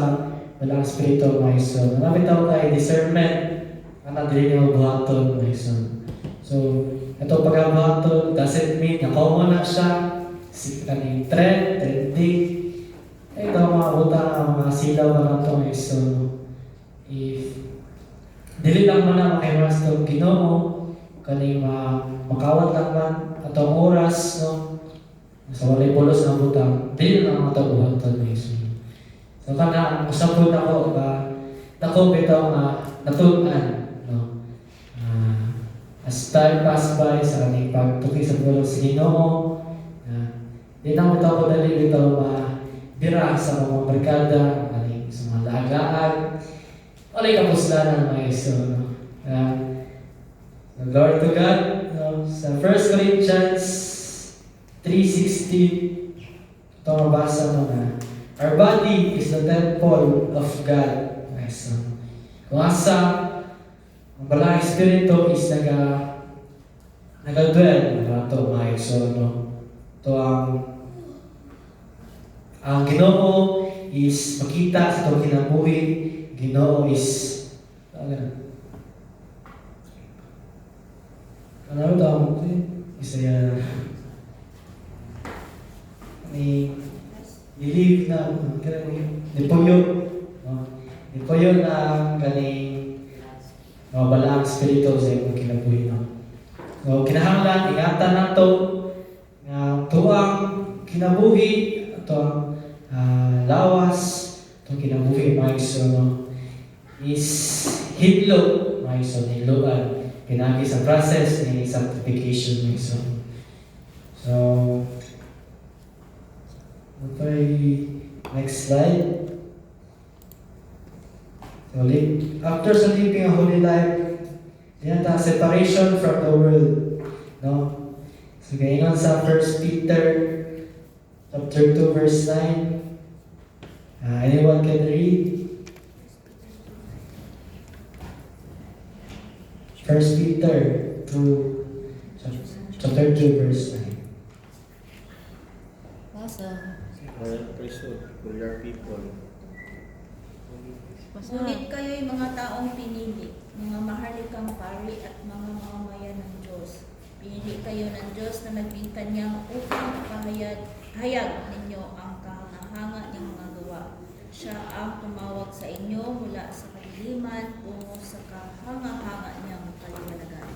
walang spirito mga igsoon. Marami tao tayo discernment, na dili niya mabuhaton mga igsoon. So, ito pagkabuhaton doesn't mean na common na siya, kaning trend, trending. Ito mga utang, mga silaw ka lang ito mga igsoon. If dili lang man na makiwas itong Ginoo, kaning makawat lang man atong oras, no? Sa walay pulos ng butang, dili lang ito buhaton mga igsoon. So, kana, usapon ako, dako bitaw natunan, no? As time pass by sa kaning pagtuki sa pulong sa Ginoo, di na mo ito dali dito bira sa mga barkada, kaning sa mga lagaan, walay kapuslanan mga igsoon. Glory to God. Sa 1 Corinthians 3:16, ito mabasa mo na, our body is the temple of God. Mga igsoon. Kung asa ang balang espiritu is nagadwell ito mga igsoon. Ito ang Ginoo is makita sa itong kinabuhi. Ginoo is ano ito? Isaya believe na Dipuyo na kaning balang espiritu sa imong kinabuhi. So, kinahanglan ingatan nato nga tuang kinabuhi ato lawas itong kinabuhi mga igsoon no, is hidlo mga igsoon, hidloan pinagi sa process ni sanctification mga igsoon. So okay, next slide. So after sa living a holy life, yan ta separation from the world, no? So gayon sa 1 Peter chapter 2 verse 9. Anyone can read? 1 Peter 2 chapter 2 verse 9. Basa. Royal priesthood, peculiar people. Ngunit kayo'y mga taong pinili, mga maharlikang pari at mga mamamayan ng Diyos. Pinili kayo ng Diyos na naging kanyang upang hayag ninyo ang kahanga-hanga niyang mga gawa. Siya ang tumawag sa inyo mula sa kadiliman tungo sa kahanga-hanga niyang kaliwanagan.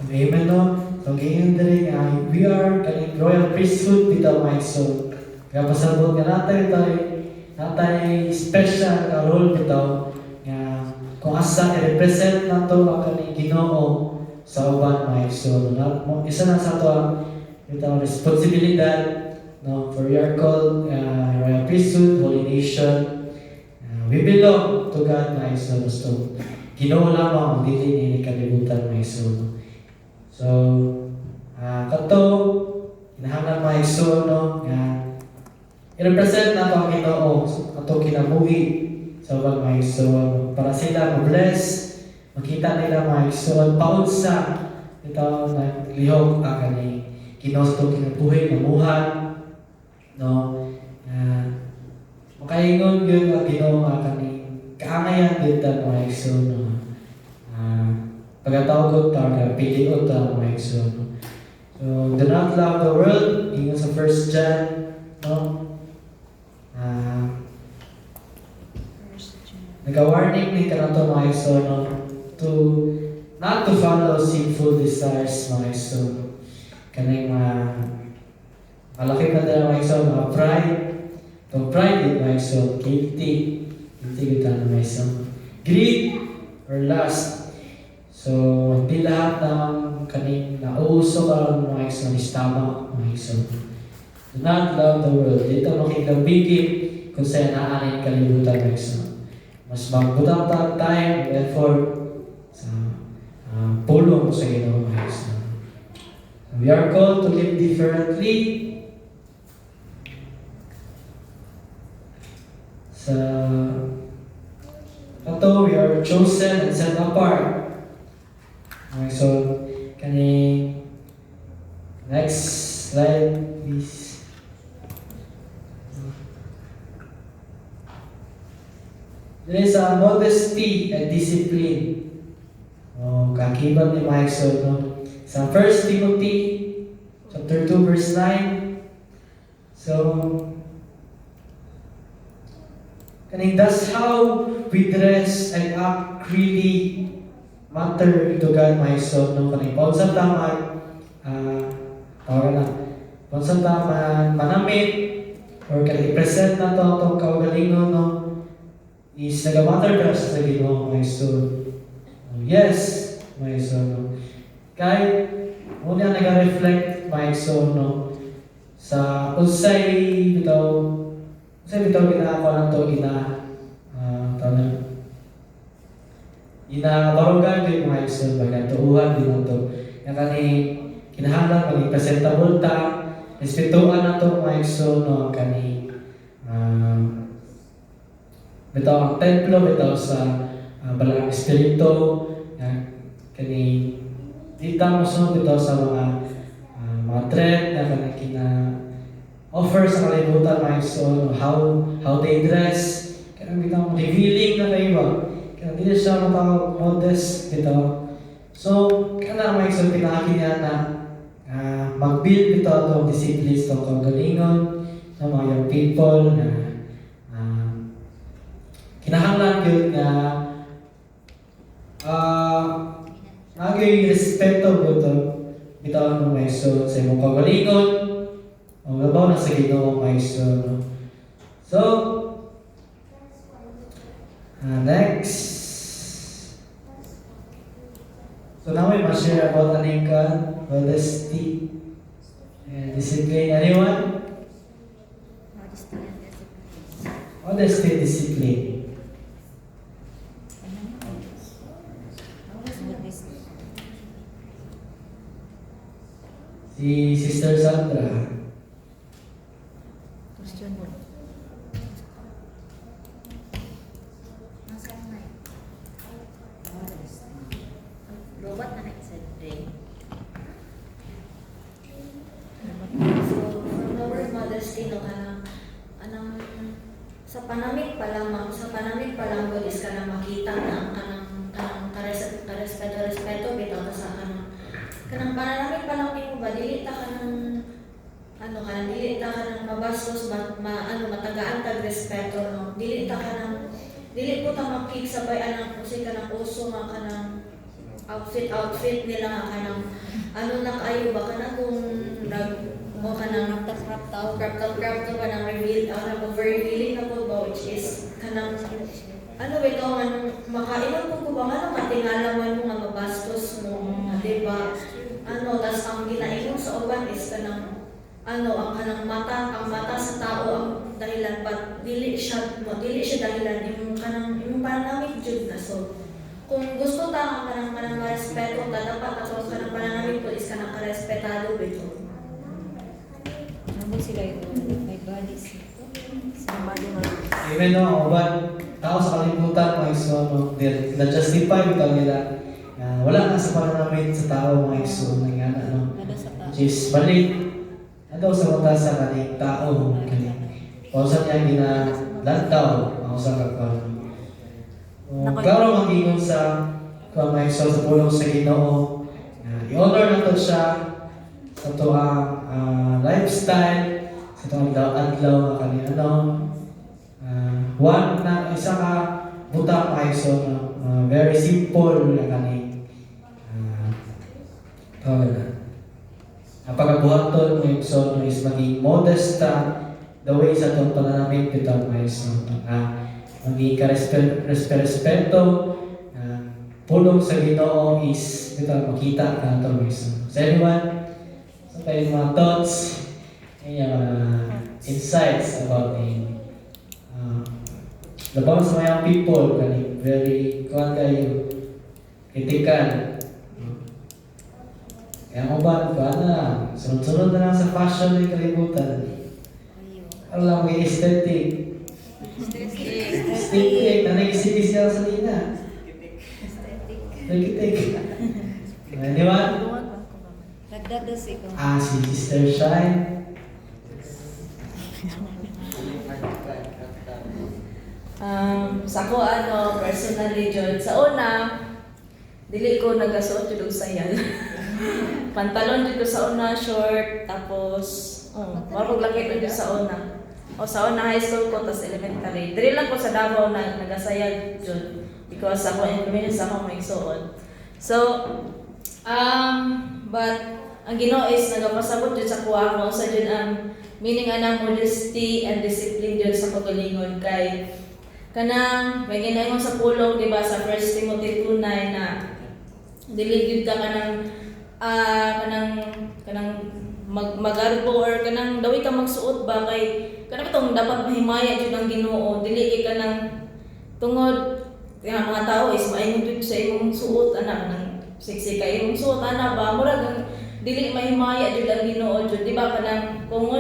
Amen, no? So, ngayon din, we are kaning royal priesthood bitaw mga igsoon. Kaya pasabot nga natay special na role bitaw nga kung asa i-represent nato ang kaning Ginoo sa uban mga igsoon. Isa na sa ato bitaw responsibilidad, no? For we are called royal priesthood, holy nation. We belong to God mga igsoon. So, Ginoo lamang dili ni kalibutan mga igsoon. So, kato, kinahanglan mga igsoon, no, nga i-represent na ito ang Ginoo, ito kinabuhi sa ubang mga igsoon para sila ma-bless, makita nila mga igsoon, paunsa ito na lihok ang kani Ginoo sa itong kinabuhi, namuhan, no, makaingon yun ang Ginoo ang kani kaangayan dito mga igsoon, no, pagkatawag ko piliot ang mga igsoon. So, do not love the world, ingon sa 1 John, no? Nag-warning ni kanato mga igsoon, no? Not to follow sinful desires mga igsoon. Kanang malaki pa dala mga igsoon, mga pride. Itong pride din mga igsoon, guilty kita na mga igsoon. Greed or lust. So, hindi lahat ng kaning nauso ka ng mga igsoon is tama, mga igsoon. Do not love the world. Dito makikabigin kung sa'yo naanin kalibutan, mga igsoon. Mas magbutang time, effort sa pulong sa Ginoo, mga igsoon. We are called to live differently sa ito, we are chosen and set apart. Okay, so, next slide, please. There is a modesty and discipline. Kakibat ni mga igsoon, no? Sa 1 Timothy chapter 2 verse 9. So, that's how we dress and act really matter to God, my soul, no? Kanang paunsa taman, paunsa taman manamit or kanang i-present na to itong kaugalingon, no? Is nagamatter ka sa Ginoo, my soul. Yes, my soul, no? Kahit muna nag-reflect, my soul, no? Sa unsay bitaw ginagawa na to barugan din mga igsoon, bagatuuhan din ito. Yung kinahanglan maging presentable ta, respetuan na ito mga igsoon, no, bitaw ang templo, bitaw sa balang espiritu, dita mo sunod bitaw sa mga trend na offer sa kalibutan mga igsoon, how they dress, kaya bitaw revealing na kayo ba? Kaya hindi siya matawag modest dito. So, kaya mga igsoon, pinakaki niya na mag-build dito itong disciplines itong kagalingon ng mga young people na kinahanglan yun na naging respeto dito bitawan mo maigsoon sa imong kagalingon o labaw na sa Ginoo maigsoon. No? So, next. So now we must share about Anika, modesty, and discipline. Anyone? Modesty and discipline. Modesty, discipline. How was modesty? Si Sister Sandra. Question mo. Nasaan na yun? Modesty. Robot na nag-said day. So, from the word modesty, no, sa panamit pa lamang, God is ka na makita na ang kanang respeto, bitaw na sa kanang panamit pa lang mo ba, dili ta kanang dili ta kanang mabastos, matagaan tag respeto, no? Dili po ta makik sabay anang kasi kanang uso nga kanang outfit nila nga kanang na kayo ba kanang kung mo kanang crop to kanang reveal over-revealing na po ba, which is kanang ito man makainom po ba nga matingalaman mo nga mabastos mo, diba? Tas ang ginainom sa uban is kanang ang kanang mata sa tao ang dahilan, but dili siya dahilan yung pananamit jud na. So kung gusto ta kanang marespeto ta, dapat ato kanang pananamit po is kanang karespetado bito. Ano sila ito? May bodies. Somebody Even no, uban, tao sa kalibutan, mga igsoon, no, na-justify bitaw nila na wala na sa pananamit sa tao, mga igsoon, na nga no? Ano sa tao? Which is balik, daw sa mata sa kaning tao, kaning pausan niya ginalantaw, ang usang kakwan. Klaro mag-ingon sa mga igsoon sa pulong sa Ginoo, i-honor na to siya sa tuang lifestyle, sa tuang adlaw nga kani one na isa ka butang ay so very simple na kani pagkabuhaton mo yung so is maging modest the way sa itong pananamit bitaw ay so maging respeto pulong sa Ginoo is bitaw makita na ito so anyone so kayo mga thoughts insights about him laban sa mga people kani very kuan kayo critical kaya mo ba na sunod-sunod na lang sa fashion ay kalibutan alam may aesthetic na nag-isipis siya sa lina aesthetic di ba? Nagdadas ikaw. Si Sister Shine. Sa ko personally jud sa una dili ko nagasuot jud og sayal. Pantalon jud ko sa una short tapos marog laki jud sa una. O sa una high school ko tas elementary. Dili lang ko sa Davao na nagasayal jud because ako inconvenience ako may suot. So but ang Ginoo is nagapasabot jud sa kuha mo sa jud ang meaning anang modesty and discipline jud sa pagalingon kay kanang may ginayon sa pulong di ba sa 1 Timothy 2:9 na dili gyud ka kanang magarbo or kanang dawi ka magsuot ba kay kanang itong dapat mahimaya jud ang Ginoo dili ka kanang tungod kaya mga tao is maingon jud sa imong suot nang sexy kay imong suot ba murag dili mahimaya jud ang Ginoo jud di ba kanang kung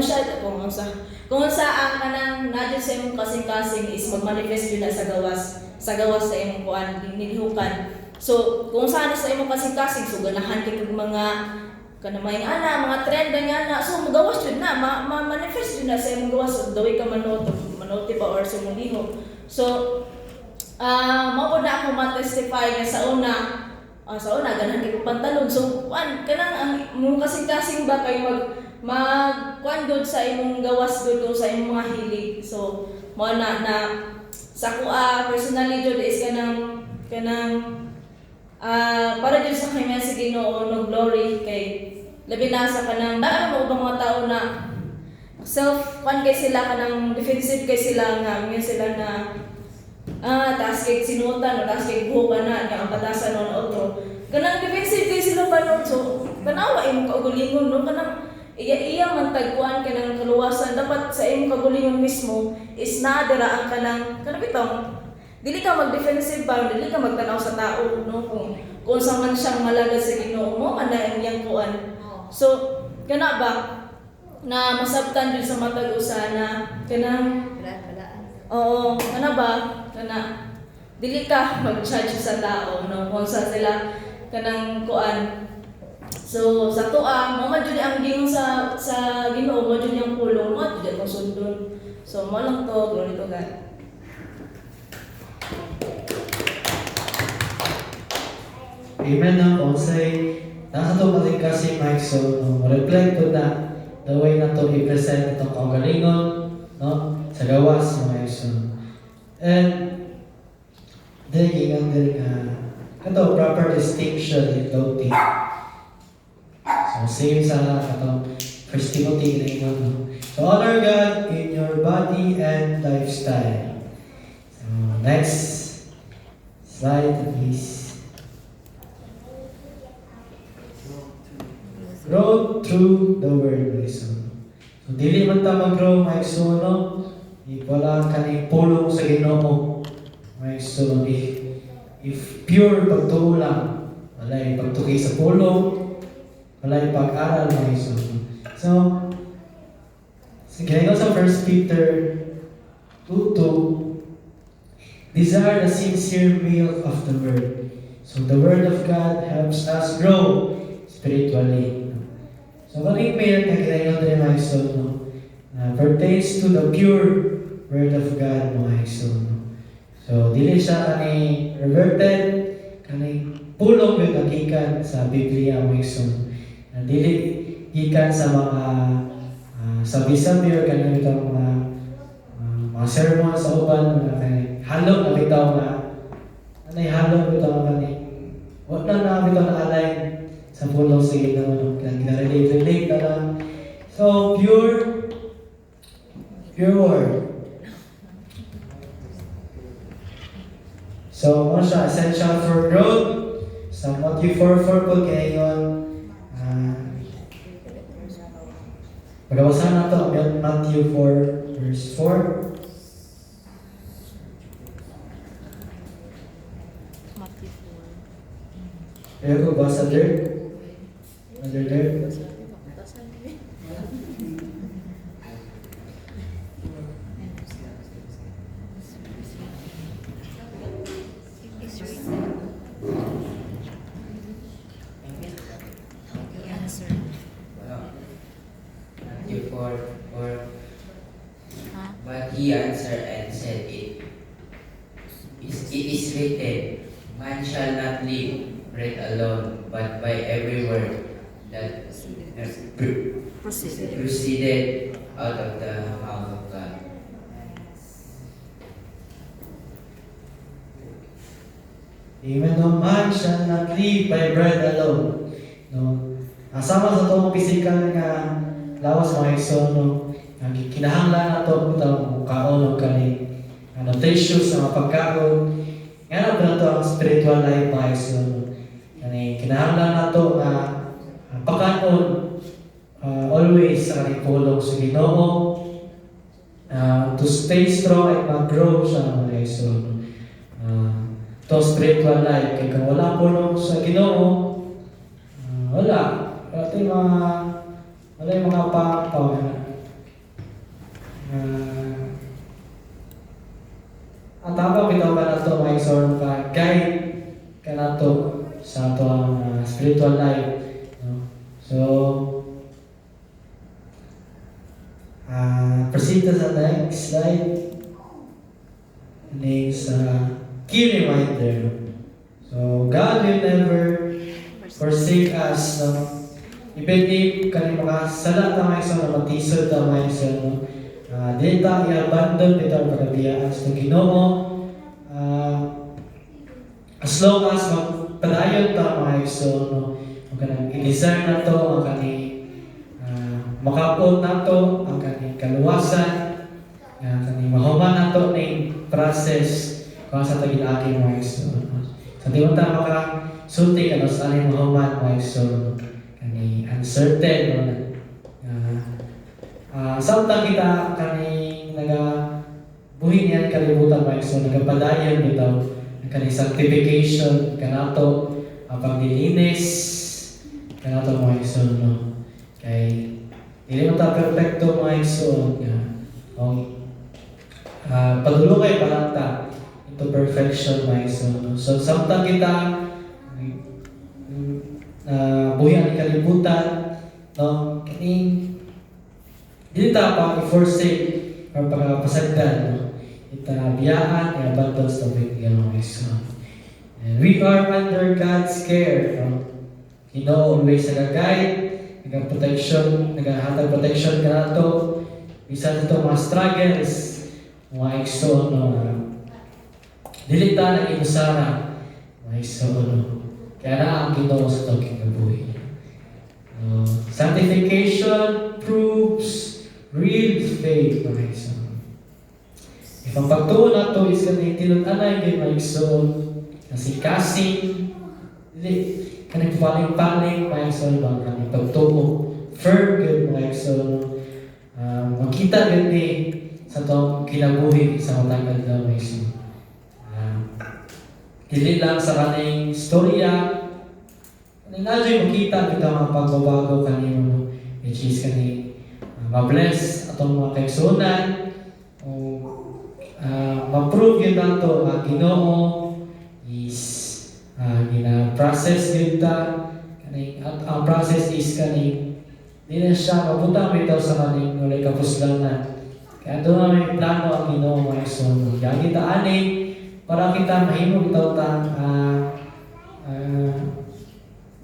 sa ang kanang nadyo sa imong kasing-kasing is magmanifest yun na sa gawas sa imong kuan nilihukan. So kung saan sa imong kasing-kasing so ganahan kay mga kanamay mga trend nga so magawas yun na manifest yun na sa imong gawas so daway ka manote pa or sa imong liho. So mao na ako ma-testify nga sa una ganahan kay pantalon so kuan kanang ang imong kasing-kasing ba kay magkuan good sa imong gawas good sa imong mga hilig. So mo na sa kuha personally jud is kanang para jud sa kanya sa Ginoo no glory kay labi na sa kanang daan mo ubang mga tao na self-kwan kay sila, kanang defensive kay sila nga, ngayon sila na taas kay sinutan o taas kay buhukan na, nga ang batasan o na otro. Kanang defensive kay sila ba nun, so kanawa imong kaugalingon, no? Kanang iya man tagkuan kanang kaluwasan, dapat sa imong kaugalingon mismo is nadira ang kanang bitong dili ka mag-defensive ba, dili ka magtanaw sa tao, no? Kung sa man siyang malagad sa Ginoo mo, man na iyang kuan. So, kana ba na masabtan din sa matag usa na kanang oo, kana ba kana dili ka mag-judge sa tao, no? Kung sa sila kanang kuan. So sa tuwa mo man jud ang gingon sa Ginoo, mo jud yung pulong mo jud mo sundon. So mo lang to, glory to God. Amen na kung say, nasa to paling kasi Mike, so reflect to na the way na to i-present itong kaugalingon, no? Sa gawas mga Iso. And then, gingan din kato proper distinction in clothing. So same sa katong 1 Timothy na ingon, no? So honor God in your body and lifestyle. So next slide please. Grow through the word, so dili man ta mag-grow mga igsoon, no? Wala ka ni pulong sa Ginoo mga igsoon. If pure pagtuo lang, wala yung pagtuki sa pulong, wala yung pag-aral mga igsoon. So sige, sa 1 Peter 2:2, desire the sincere milk of the word. So the word of God helps us grow spiritually. So kaning milk na kinaingon rin mga igsoon, no? Pertains to the pure word of God mga igsoon, no? So dili siya kani reverted, kani pulong yung nagikan sa Biblia mga igsoon. Dili gikan sa mga sabi-sabi or kani itong mga sermon sa uban, mga halong na bitaw na halong bitaw kani wala na bitaw na align sa pulong sa Ginoo, no? Relate na lang. So, pure word. So, mo siya, essential for growth. Sa Matthew 4:4 po kaya yun. Pagkawasan na ito, Matthew 4 verse 4. Ayaw ko basa there. Under there. Matthew 4:4. But he answered and said, It is written, man shall not live bread alone, but by every word that proceeded out of the mouth of God. Amen. No man shall not live by bread alone. No. Asama sa itong physical nga lawas mga igsoon, no. Kinahanglan na ito itong kaon o kani nutritious na mapagkaon. Nga na ba na ito ang spiritual life mga igsoon, no. Kinahanglan na ito pagkaon always sa kaning pulong sa Ginoo, to stay strong at mag-grow siya mga igsoon. To spiritual life, kaya kung wala pulong sa Ginoo, wala yung mga pangpaw ang tama bitaw ka na ito mga igsoon, guide ka na ito sa ito ang spiritual life, no? So proceed to sa next slide. Next key reminder. So God will never forsake us, no? Even if kani mga sala ta mga igsoon na matisod ta mga igsoon, no? Dili ta i-abandon bitaw ang pagabiyaan sa Ginoo. As long as magpadayon ta mga igsoon, no? kanang i-design na to ang kaning makapot na to ang kaning kaluwasan nga kaning mahuman na to ning process kung sa tagilaki mga igsoon. Sa di mo ta makasulti ano sa aning mahuman mga igsoon kaning uncertain no samtang kita kaning buhi niyan kalibutan mga igsoon nagapadayon bitaw ang kaning sanctification kanato ang paglilinis kanato mga igsoon no kay dili mo ta perfecto mga igsoon nga padulungay palanta into perfection mga igsoon. So samtang kita buhi ang kalibutan no kining dili ta pa i-forsake or pagpasagdan no ita biyaan nga abandon sa bigyan mga igsoon. And we are under God's care no. He know always nag-guide nag-protection, nag-hatag protection ka na to. Bisan ito mga struggles, mga igsoon, no? Dili ta na inusara, mga igsoon, no? Kaya na ang Ginoo sa itong kinabuhi. Sanctification proves real faith, mga igsoon. If ang pagtuon na to is kanang tinun-anay kay mga igsoon, kasing-kasing, dili, kanang paling-paling mga igsoon ba kanang pagtuo firm good mga igsoon makita gani sa tong kinabuhi sa matag adlaw mga igsoon dili lang sa kaning istorya kaning adyo makita kita mga pagbabago kanimo which is kaning ma-bless atong mga kaigsuonan o ma-prove yun nato nga Ginoo is gina-process kita kaning at ang process is kaning di na siya mabutang bitaw sa kaning walay kapuslanan kaya doon na may plano ang Ginoo mga igsoon kaya kita ani para kita mahimo bitaw tang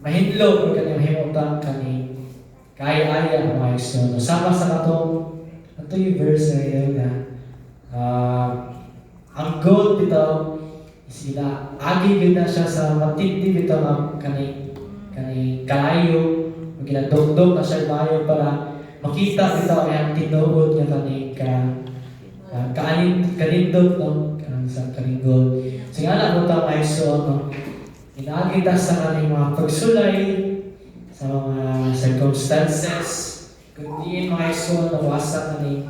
mahidlo o kaning mahimo tang kaning kaya-aya mga igsoon sama sa katong ato yung verse na yun na ang goal bitaw sila agi gyud na siya sa matindi bitaw nga kani kalayo ginadugdog na siya bayo para makita bitaw ay ang tinuod nga kanindot no kanang sa kaningol sing ana mo ta may so no inaagi ta sa kaning mga pagsulay sa mga circumstances kundi mga iso na wasa kaning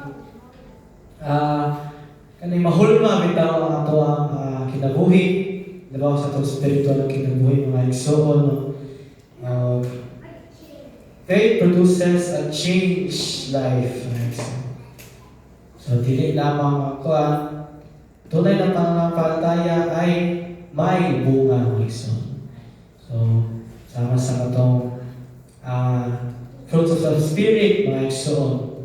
mahulma bitaw ang ato ang kinabuhi, diba sa itong spiritual na kinabuhi, mga igsoon. Faith produces a changed life. So, dili lamang ako tunay na pananampalataya ay may bunga, mga igsoon. So, sama sa itong fruits of the Spirit, mga igsoon.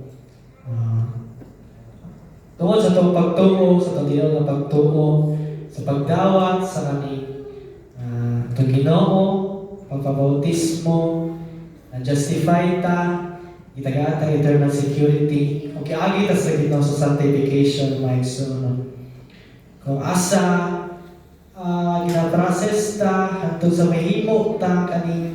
Tungkol sa itong pagtuo, sa itong Ginoo na pagtuo, sa pagdawat, sa kaning itong Ginoo, pagpabautismo, na-justify ta, itagaan ta eternal security, o kiagi ta sa Ginoo sa sanctification, mga igsoon. Kung asa, gina-process ta, hantod sa mahimo ta, kaning,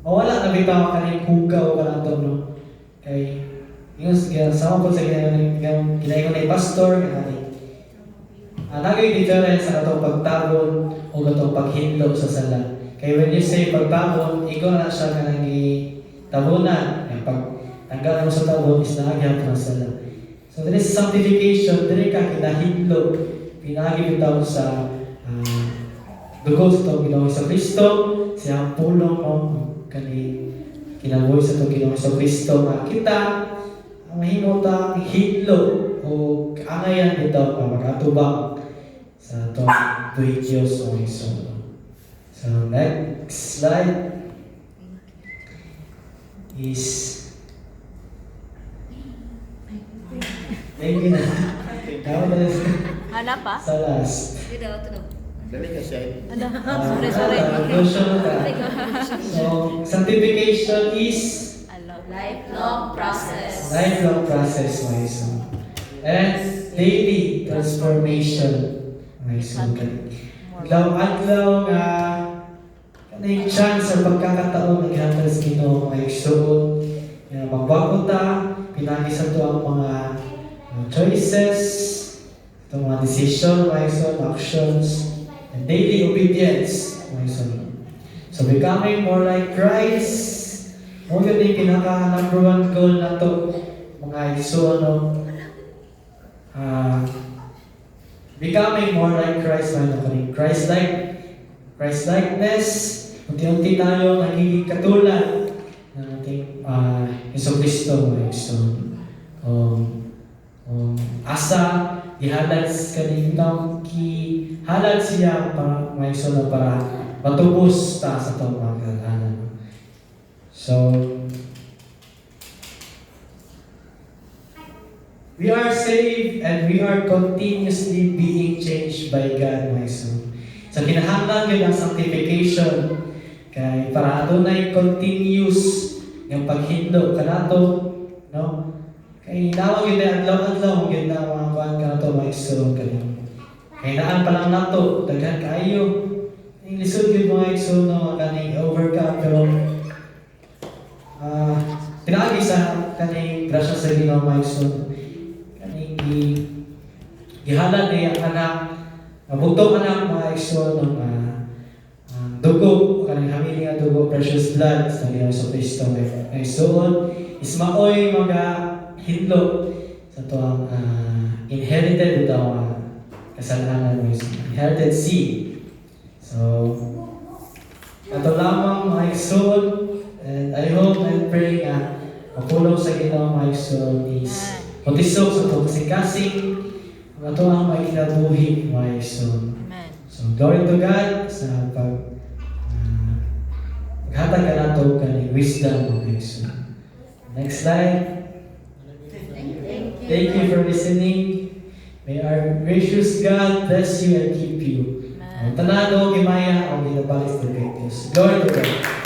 mawala na bitaw kaning hugaw ka na ito, no? Kay, yung sama po sa ginayon na pastor kanani nagay difference sa atong pagtabon o atong paghindog sa sala kay when you say pagtabon ikaw na siya kanang tabunan pag tanggal mo sa tabon is naagyan sa sala so there is sanctification dire ka kinahindog pinagi bitaw sa dugo sa itong Ginoo sa Kristo siyang pulong mo kani kinabuhi sa itong Ginoo sa Kristo nga kita mahimo ta hidlo o kaangayan bitaw pa magatubang sa itong buhay Diyos o Iso. So next slide is thank you na. Hanap pa? Sa last. Dali ka siya. Sorry. So sanctification is Lifelong process. Lifelong process, mga iso. And daily transformation, mga iso. Adlaw-adlaw nga kanay chance or pagkakataon na gihatag sa Ginoo mga igsoon nga magbago ta pinagi sa to ang mga choices, itong mga decision, mga igsoon, actions, and daily obedience, mga igsoon. So becoming more like Christ, mo yun yung pinaka number one goal na to mga igsoon, no? Becoming more like Christ, Christ-likeness, unti-unti tayo nagiging katulad ng ating Hesus Kristo, mga igsoon. Asa gihalad kanindang halad siya para may solo para matubos ta sa itong mga kasalanan. So, we are saved and we are continuously being changed by God, my soul. So, kinahanglan yun ang sanctification kay para adunay continuous yung paghindo kanato, no? Kay nawag yun na adlaw-adlaw yun na mga kuhan kanato, my soul kanina. Kay naan pa lang nato, daghan kayo. Yung lisod yun mga igsoon no, kaning overcome pero pinagi sa kaning grasya sa Ginoo mga igsoon. Kaning gihalad niya ang anak, bugtong anak mga igsoon ng dugo, kaning hamili nga dugo, precious blood sa Ginoo sa Kristo mga igsoon. Ismaoy mga hidlo sa to ang inherited daw kasalanan mo, inherited seed. So, ito lamang mga igsoon, and I hope and pray na mapulong sa Ginoo mga igsoon is putisok sa ito kasing-kasing ito ang may kinabuhi mga igsoon. So, glory to God sa paghatag ka na ito kaning wisdom mga igsoon. Next slide. Thank you for listening. May our gracious God bless you and keep you. Ang tanado, Gimaya, ang ginabalik sa Diyos. Glory to God.